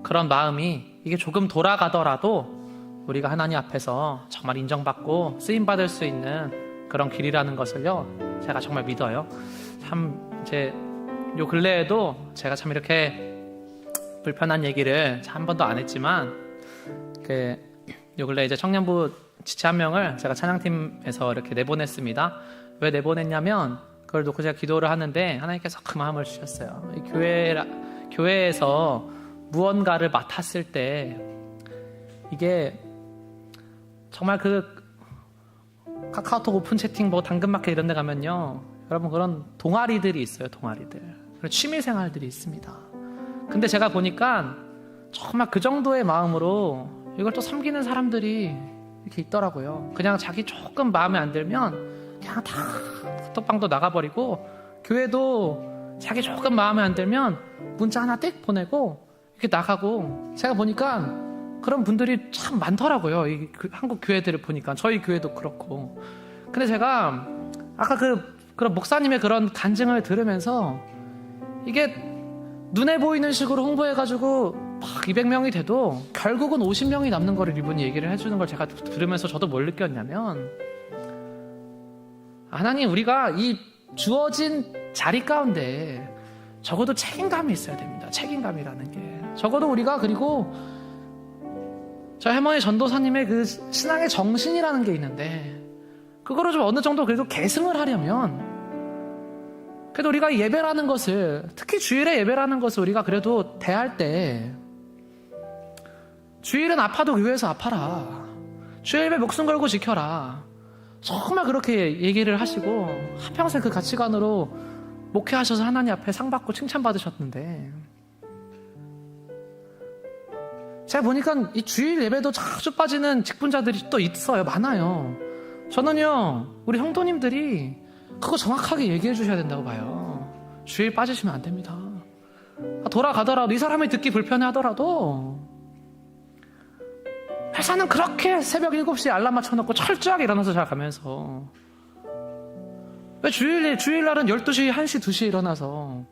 그런 마음이 이게 조금 돌아가더라도 우리가 하나님 앞에서 정말 인정받고 쓰임받을 수 있는 그런 길이라는 것을요 제가 정말 믿어요. 참 이제 요 근래에도 제가 참 이렇게 불편한 얘기를 한 번도 안 했지만 요 근래 이제 청년부 지체 한 명을 제가 찬양팀에서 이렇게 내보냈습니다. 왜 내보냈냐면 그걸 놓고 제가 기도를 하는데 하나님께서 그 마음을 주셨어요. 이 교회에서 무언가를 맡았을 때 이게 정말 그 카카오톡 오픈 채팅 뭐 당근마켓 이런 데 가면요 여러분 그런 동아리들이 있어요. 동아리들 그런 취미생활들이 있습니다. 근데 제가 보니까 정말 그 정도의 마음으로 이걸 또 섬기는 사람들이 이렇게 있더라고요. 그냥 자기 조금 마음에 안 들면 그냥 다 카톡방도 나가버리고 교회도 자기 조금 마음에 안 들면 문자 하나 띡 보내고 이렇게 나가고 제가 보니까 그런 분들이 참 많더라고요. 이 한국 교회들을 보니까 저희 교회도 그렇고. 근데 제가 아까 그런 목사님의 그런 간증을 들으면서 이게 눈에 보이는 식으로 홍보해가지고 막 200명이 돼도 결국은 50명이 남는 거를 이분이 얘기를 해주는 걸 제가 들으면서 저도 뭘 느꼈냐면 하나님, 우리가 이 주어진 자리 가운데 적어도 책임감이 있어야 됩니다. 책임감이라는 게. 적어도 우리가, 그리고 저희 할머니 전도사님의 그 신앙의 정신이라는 게 있는데, 그거를 좀 어느 정도 그래도 계승을 하려면, 그래도 우리가 예배라는 것을, 특히 주일에 예배라는 것을 우리가 그래도 대할 때, 주일은 아파도 교회에서 아파라, 주일 예배 목숨 걸고 지켜라, 정말 그렇게 얘기를 하시고 한평생 그 가치관으로 목회하셔서 하나님 앞에 상 받고 칭찬받으셨는데, 제가 보니까 이 주일 예배도 자주 빠지는 직분자들이 또 있어요. 많아요. 저는요, 우리 형도님들이 그거 정확하게 얘기해 주셔야 된다고 봐요. 주일 빠지시면 안 됩니다. 돌아가더라도, 이 사람이 듣기 불편해 하더라도, 회사는 그렇게 새벽 7시에 알람 맞춰놓고 철저하게 일어나서 잘 가면서, 왜 주일날은 12시, 1시, 2시에 일어나서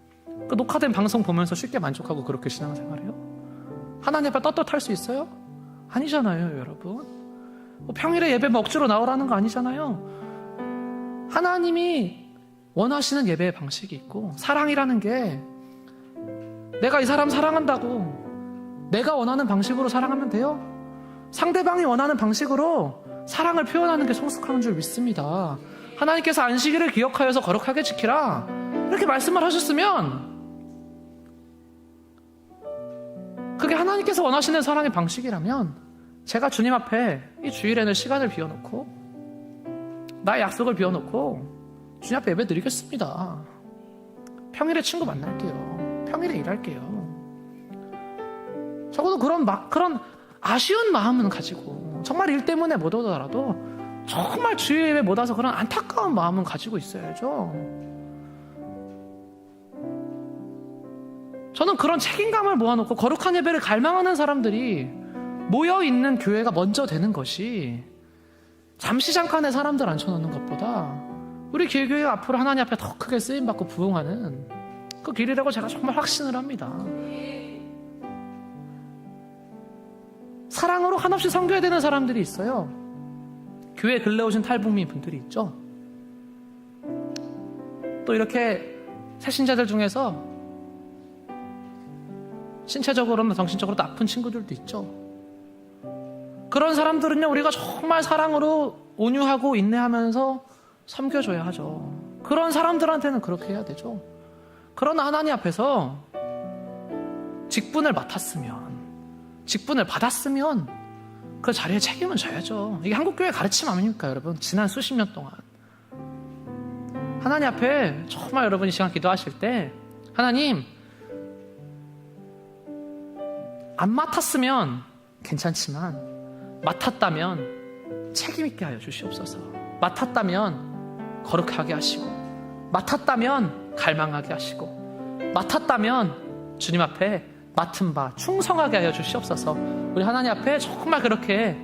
그 녹화된 방송 보면서 쉽게 만족하고 그렇게 신앙생활해요? 하나님 앞에 떳떳할 수 있어요? 아니잖아요, 여러분. 평일에 예배 억지로 나오라는 거 아니잖아요. 하나님이 원하시는 예배의 방식이 있고, 사랑이라는 게 내가 이 사람 사랑한다고 내가 원하는 방식으로 사랑하면 돼요? 상대방이 원하는 방식으로 사랑을 표현하는 게 성숙한 줄 믿습니다. 하나님께서 안식일을 기억하여서 거룩하게 지키라, 이렇게 말씀을 하셨으면 그게 하나님께서 원하시는 사랑의 방식이라면, 제가 주님 앞에 이 주일에는 시간을 비워놓고, 나의 약속을 비워놓고 주님 앞에 예배 드리겠습니다. 평일에 친구 만날게요. 평일에 일할게요. 적어도 그런 아쉬운 마음은 가지고, 정말 일 때문에 못 오더라도 정말 주일 예배 못 와서 그런 안타까운 마음은 가지고 있어야죠. 저는 그런 책임감을 모아놓고 거룩한 예배를 갈망하는 사람들이 모여있는 교회가 먼저 되는 것이, 잠시 잠깐의 사람들 앉혀놓는 것보다 우리 길교회가 앞으로 하나님 앞에 더 크게 쓰임받고 부흥하는 그 길이라고 제가 정말 확신을 합니다. 사랑으로 한없이 섬겨야 되는 사람들이 있어요. 교회 근래 오신 탈북민 분들이 있죠. 또 이렇게 새신자들 중에서 신체적으로나 정신적으로도 아픈 친구들도 있죠. 그런 사람들은요, 우리가 정말 사랑으로 온유하고 인내하면서 섬겨줘야 하죠. 그런 사람들한테는 그렇게 해야 되죠. 그러나 하나님 앞에서 직분을 맡았으면, 직분을 받았으면 그 자리에 책임은 져야죠. 이게 한국교회 가르침 아닙니까, 여러분? 지난 수십 년 동안 하나님 앞에 정말 여러분 이 시간 기도하실 때, 하나님, 안 맡았으면 괜찮지만 맡았다면 책임있게 하여 주시옵소서. 맡았다면 거룩하게 하시고, 맡았다면 갈망하게 하시고, 맡았다면 주님 앞에 맡은 바 충성하게 하여 주시옵소서. 우리 하나님 앞에 정말 그렇게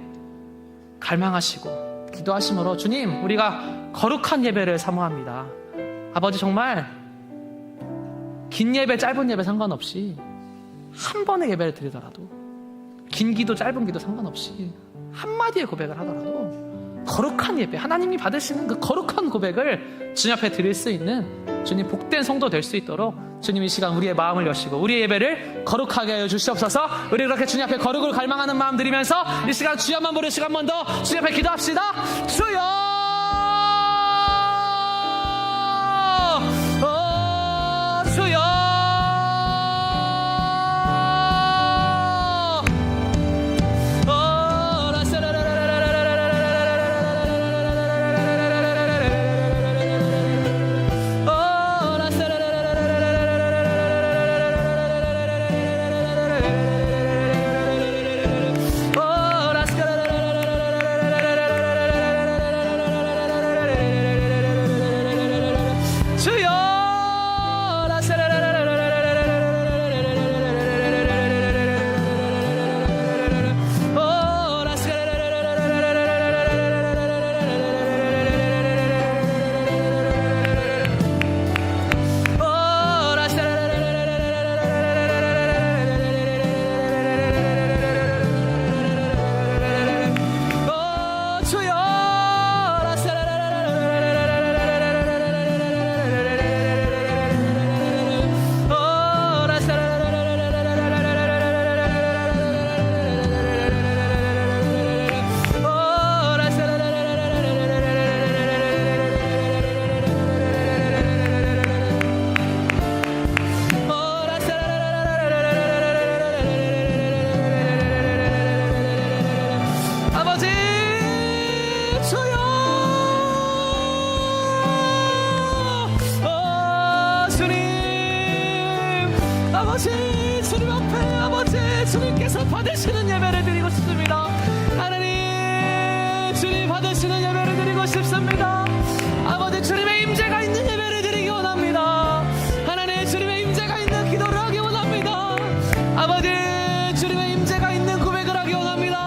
갈망하시고 기도하심으로, 주님, 우리가 거룩한 예배를 사모합니다. 아버지, 정말 긴 예배 짧은 예배 상관없이 한 번의 예배를 드리더라도, 긴 기도 짧은 기도 상관없이 한마디의 고백을 하더라도 거룩한 예배, 하나님이 받으시는 그 거룩한 고백을 주님 앞에 드릴 수 있는, 주님 복된 성도 될 수 있도록 주님 이 시간 우리의 마음을 여시고 우리의 예배를 거룩하게 하여 주시옵소서. 우리 그렇게 주님 앞에 거룩을 갈망하는 마음 드리면서 이 시간 주여 한번 부르시고 한 번 더 주님 앞에 기도합시다. 주여! 주여! 아버지 주님 앞에 아버지 주님께서 받으시는 예배를 드리고 싶습니다. 하나님 주님 받으시는 예배를 드리고 싶습니다. 아버지 주님의 임재가 있는 예배를 드리기 원합니다. 하나님 주님의 임재가 있는 기도를 하기 원합니다. 아버지 주님의 임재가 있는 고백을 하기 원합니다.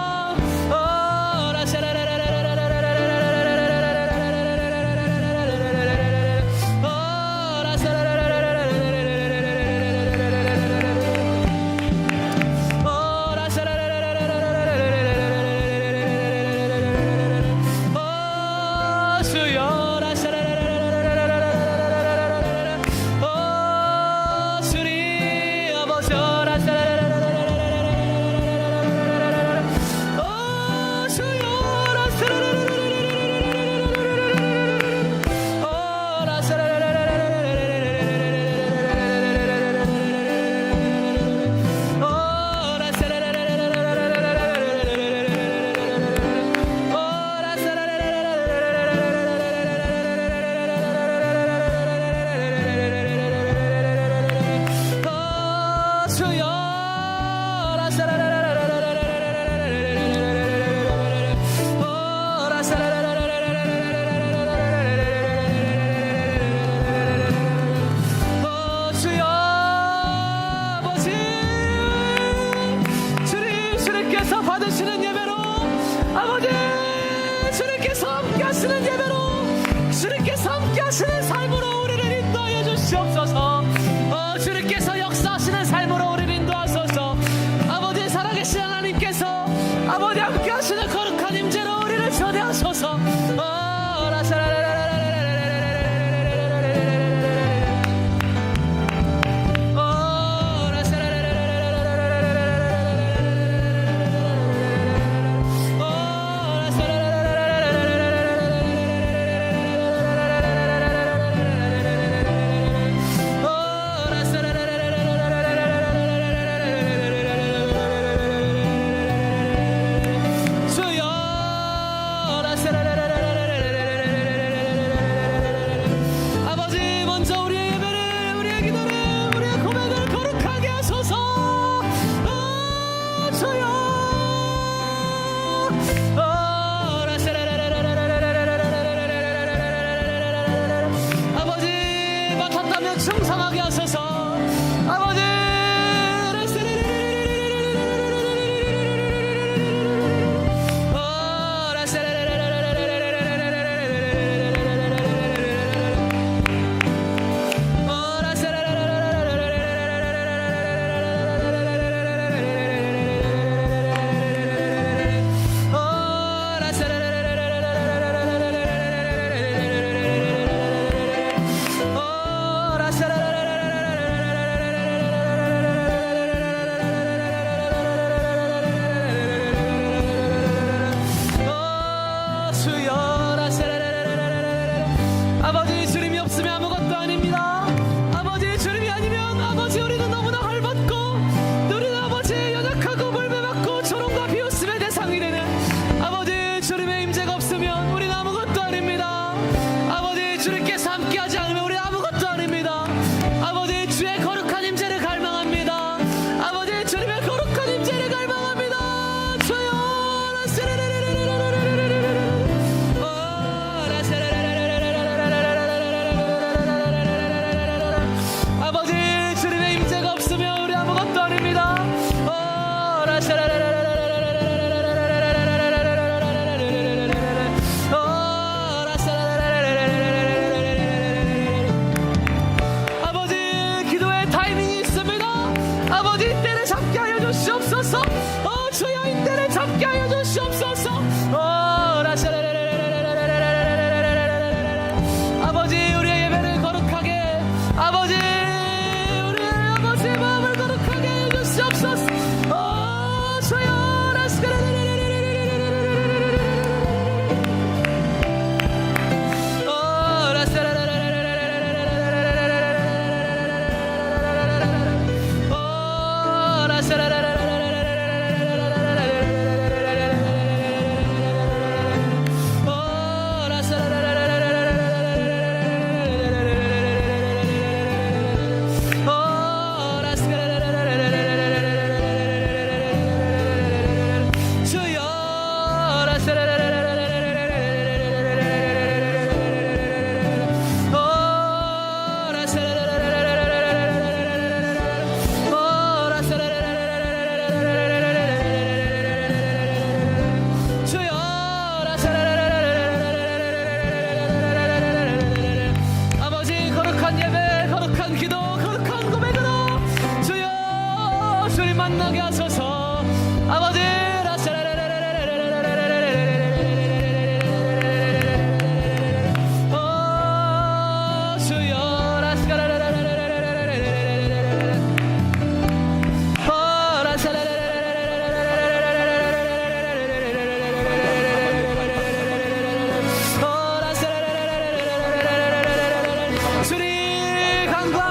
받으시는 예배로 아버지 주님께서 함께 하시는 예배로 주님께서 함께 하시는 삶으로 우리를 인도하여 주시옵소서. 주님께서 역사하시는 삶으로 우리를 인도하소서. 아버지 살아계신 하나님께서 아버지 함께 하시는 거룩한 임재로 우리를 초대하소서.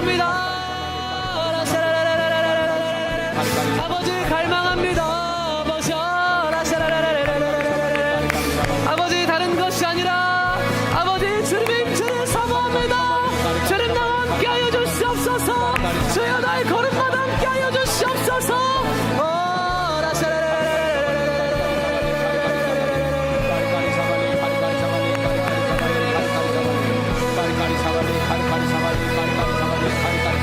갈망합니다. 아버지 갈망합니다. 아버지 다른 것이 아니라 아버지 주님의 임재를 사모합니다. 주님 나와 함께하여 주시옵소서. 주여 나의 걸음마다 함께하여 주시옵소서. Kari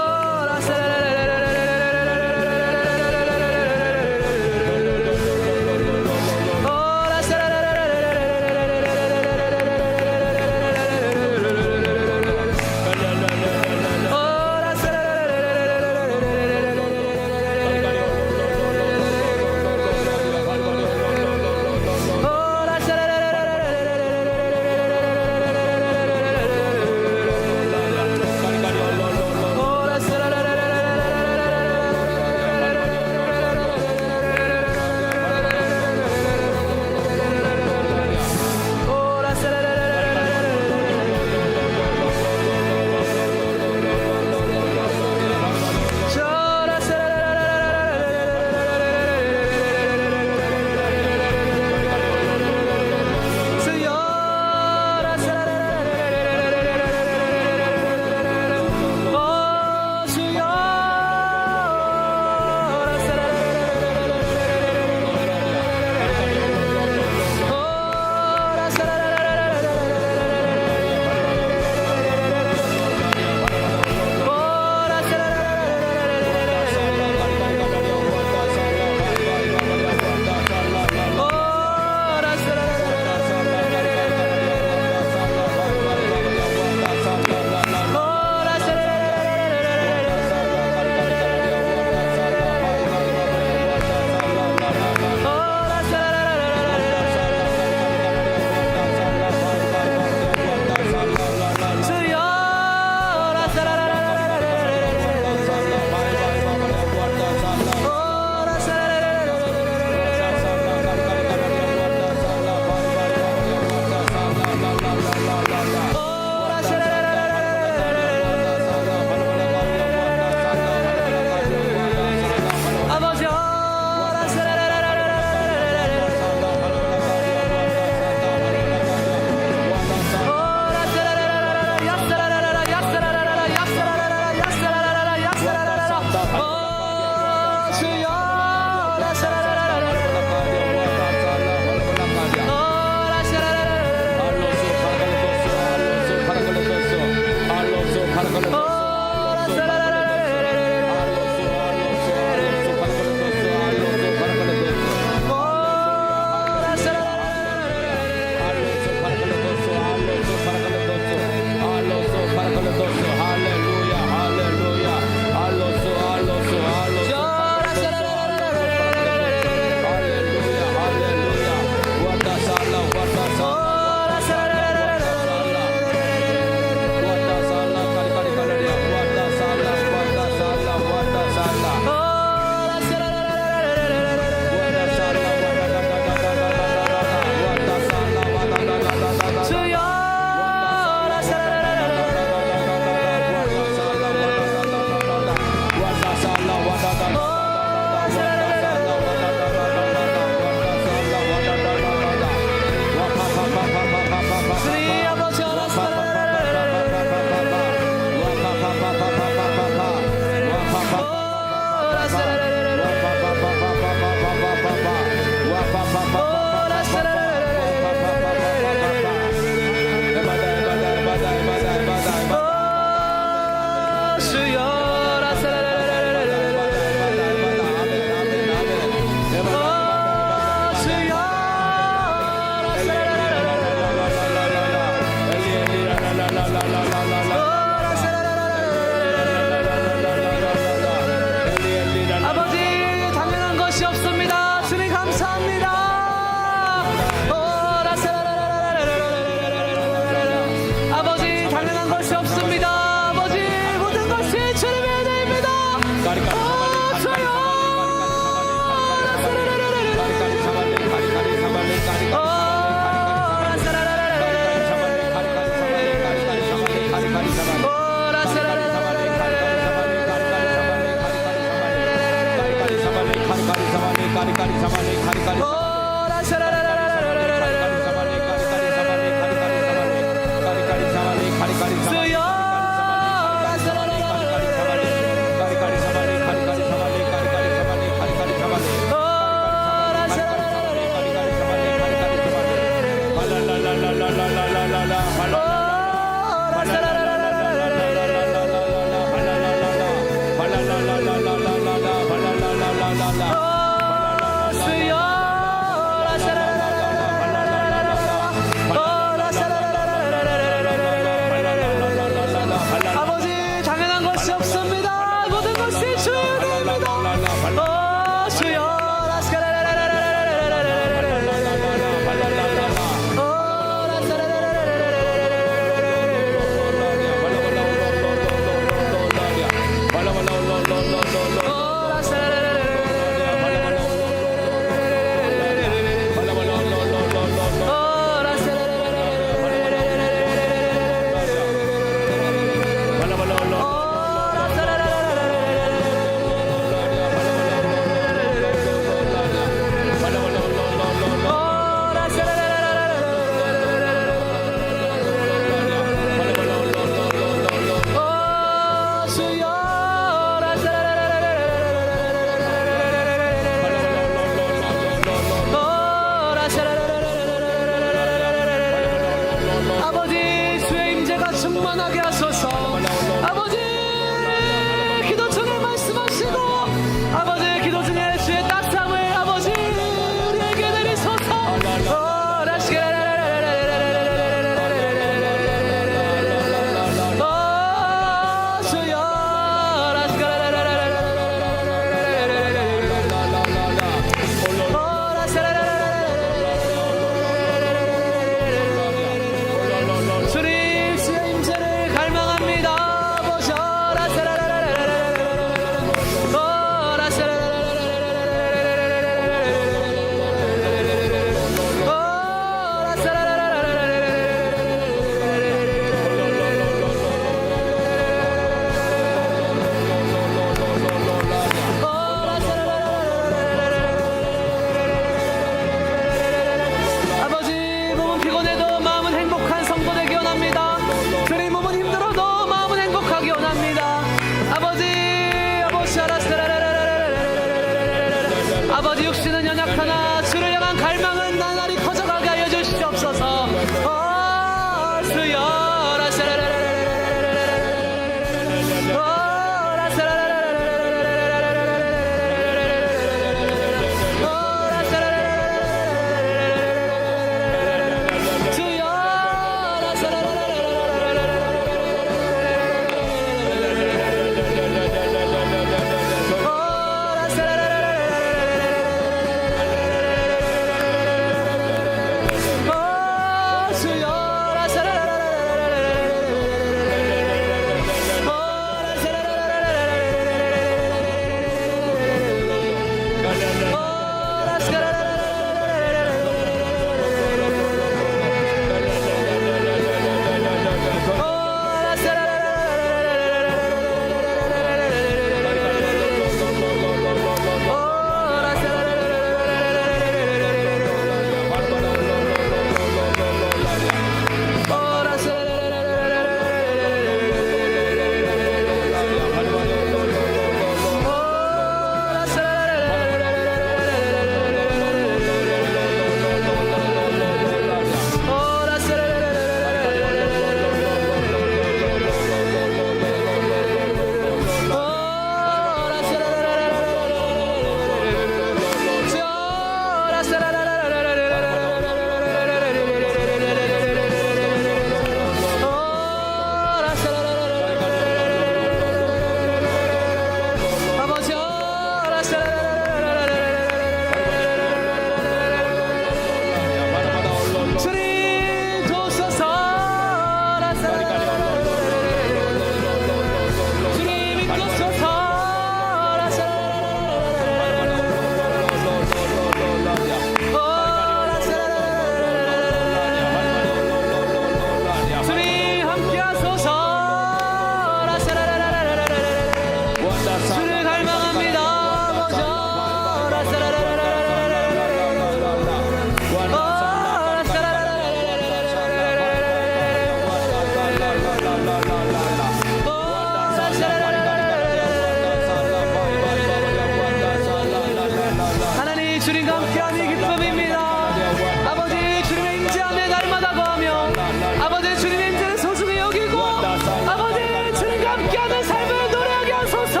아버지 주님의 임재를 소중히 여기고 아버지 주님과 함께하는 삶을 노래하게 하소서.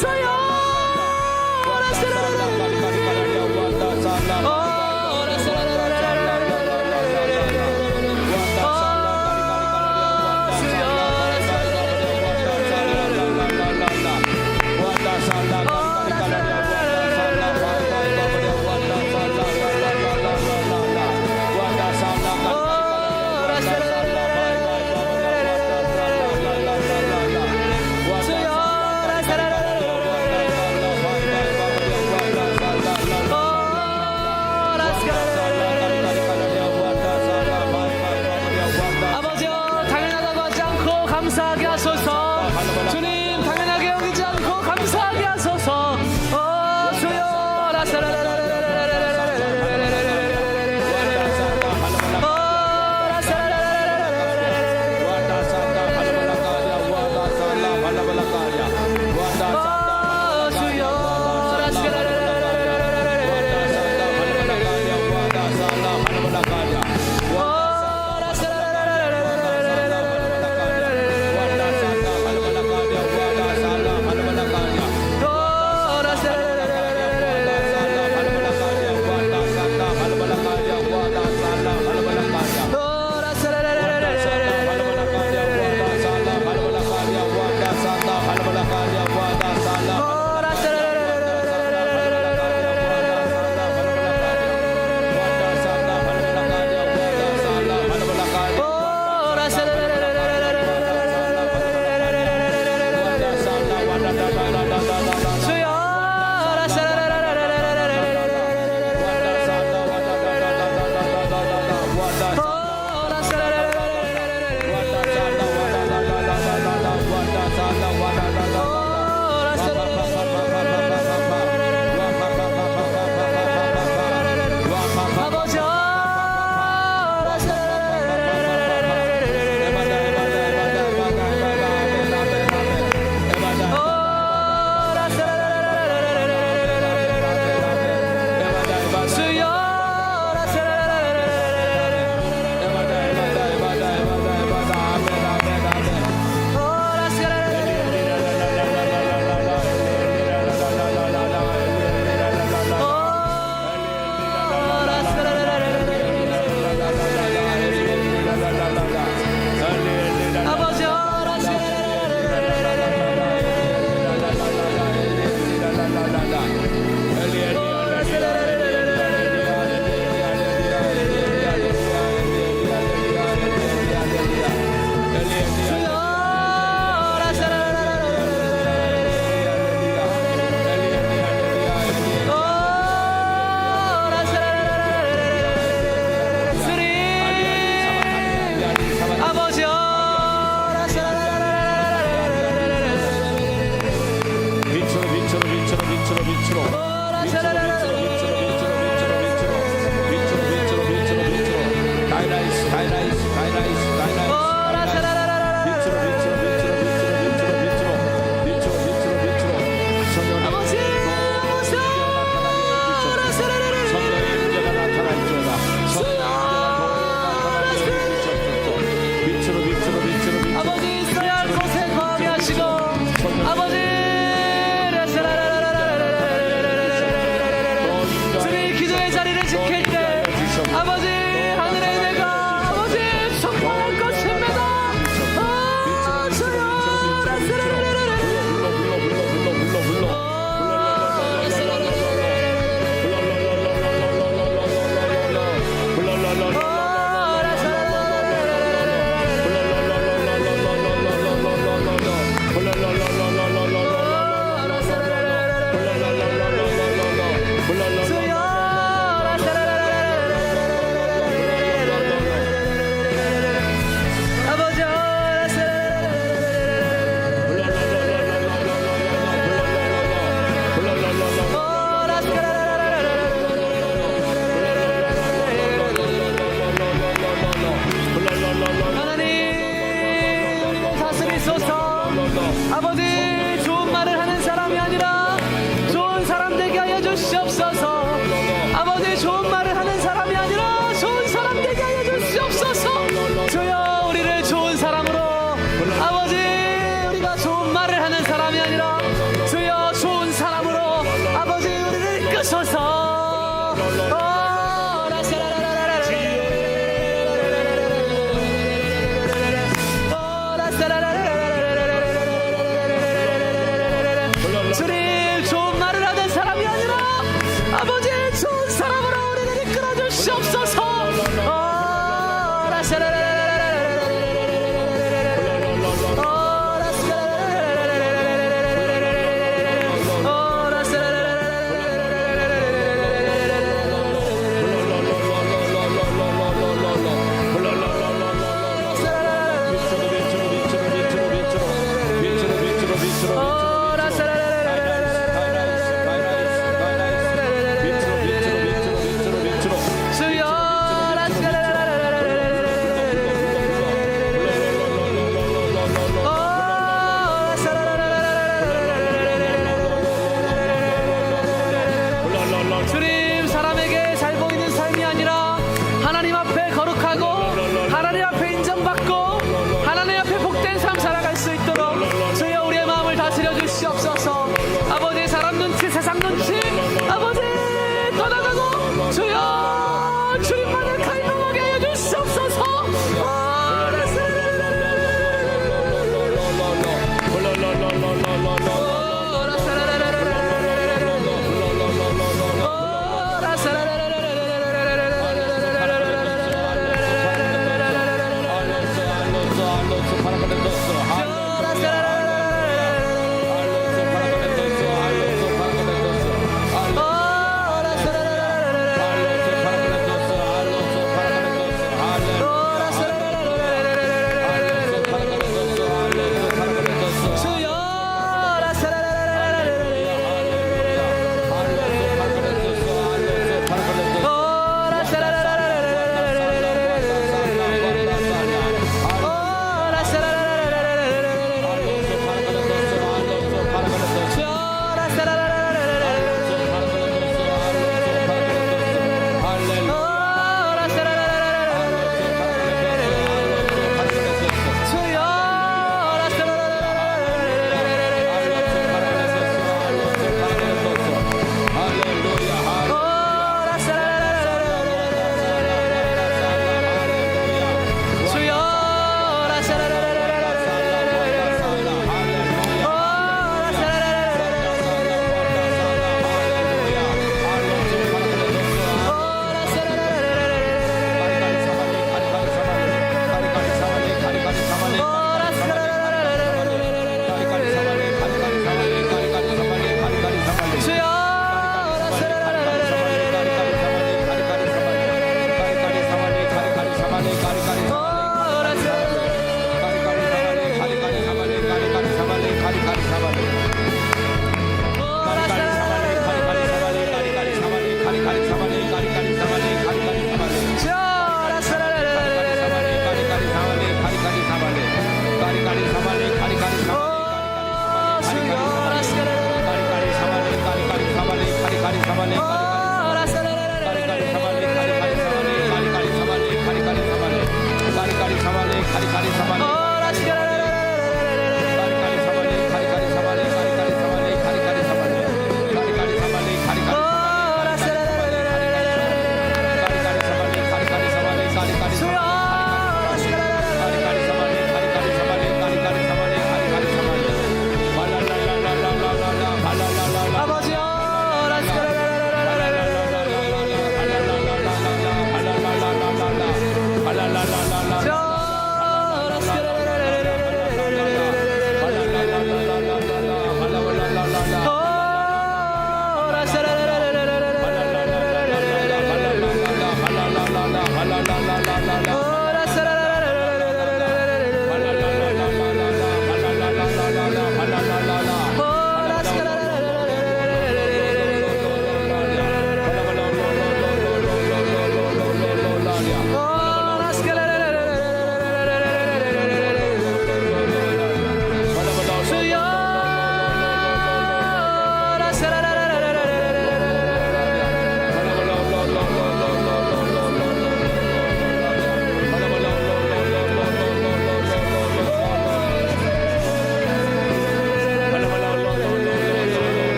주여 아버지여 당연하다고 하지 않고 감사하게 하소서. 주님 당연하게 여기지 않고 감사하게 하소서. 주여 아버지 좋은 말을 하는 사람이 아니라 좋은 사람 되게 하여 주시옵소서. 아버지 좋은 말을 하는 사람이 아니라 좋은 사람 되게 하여 주시옵소서. 할렐루야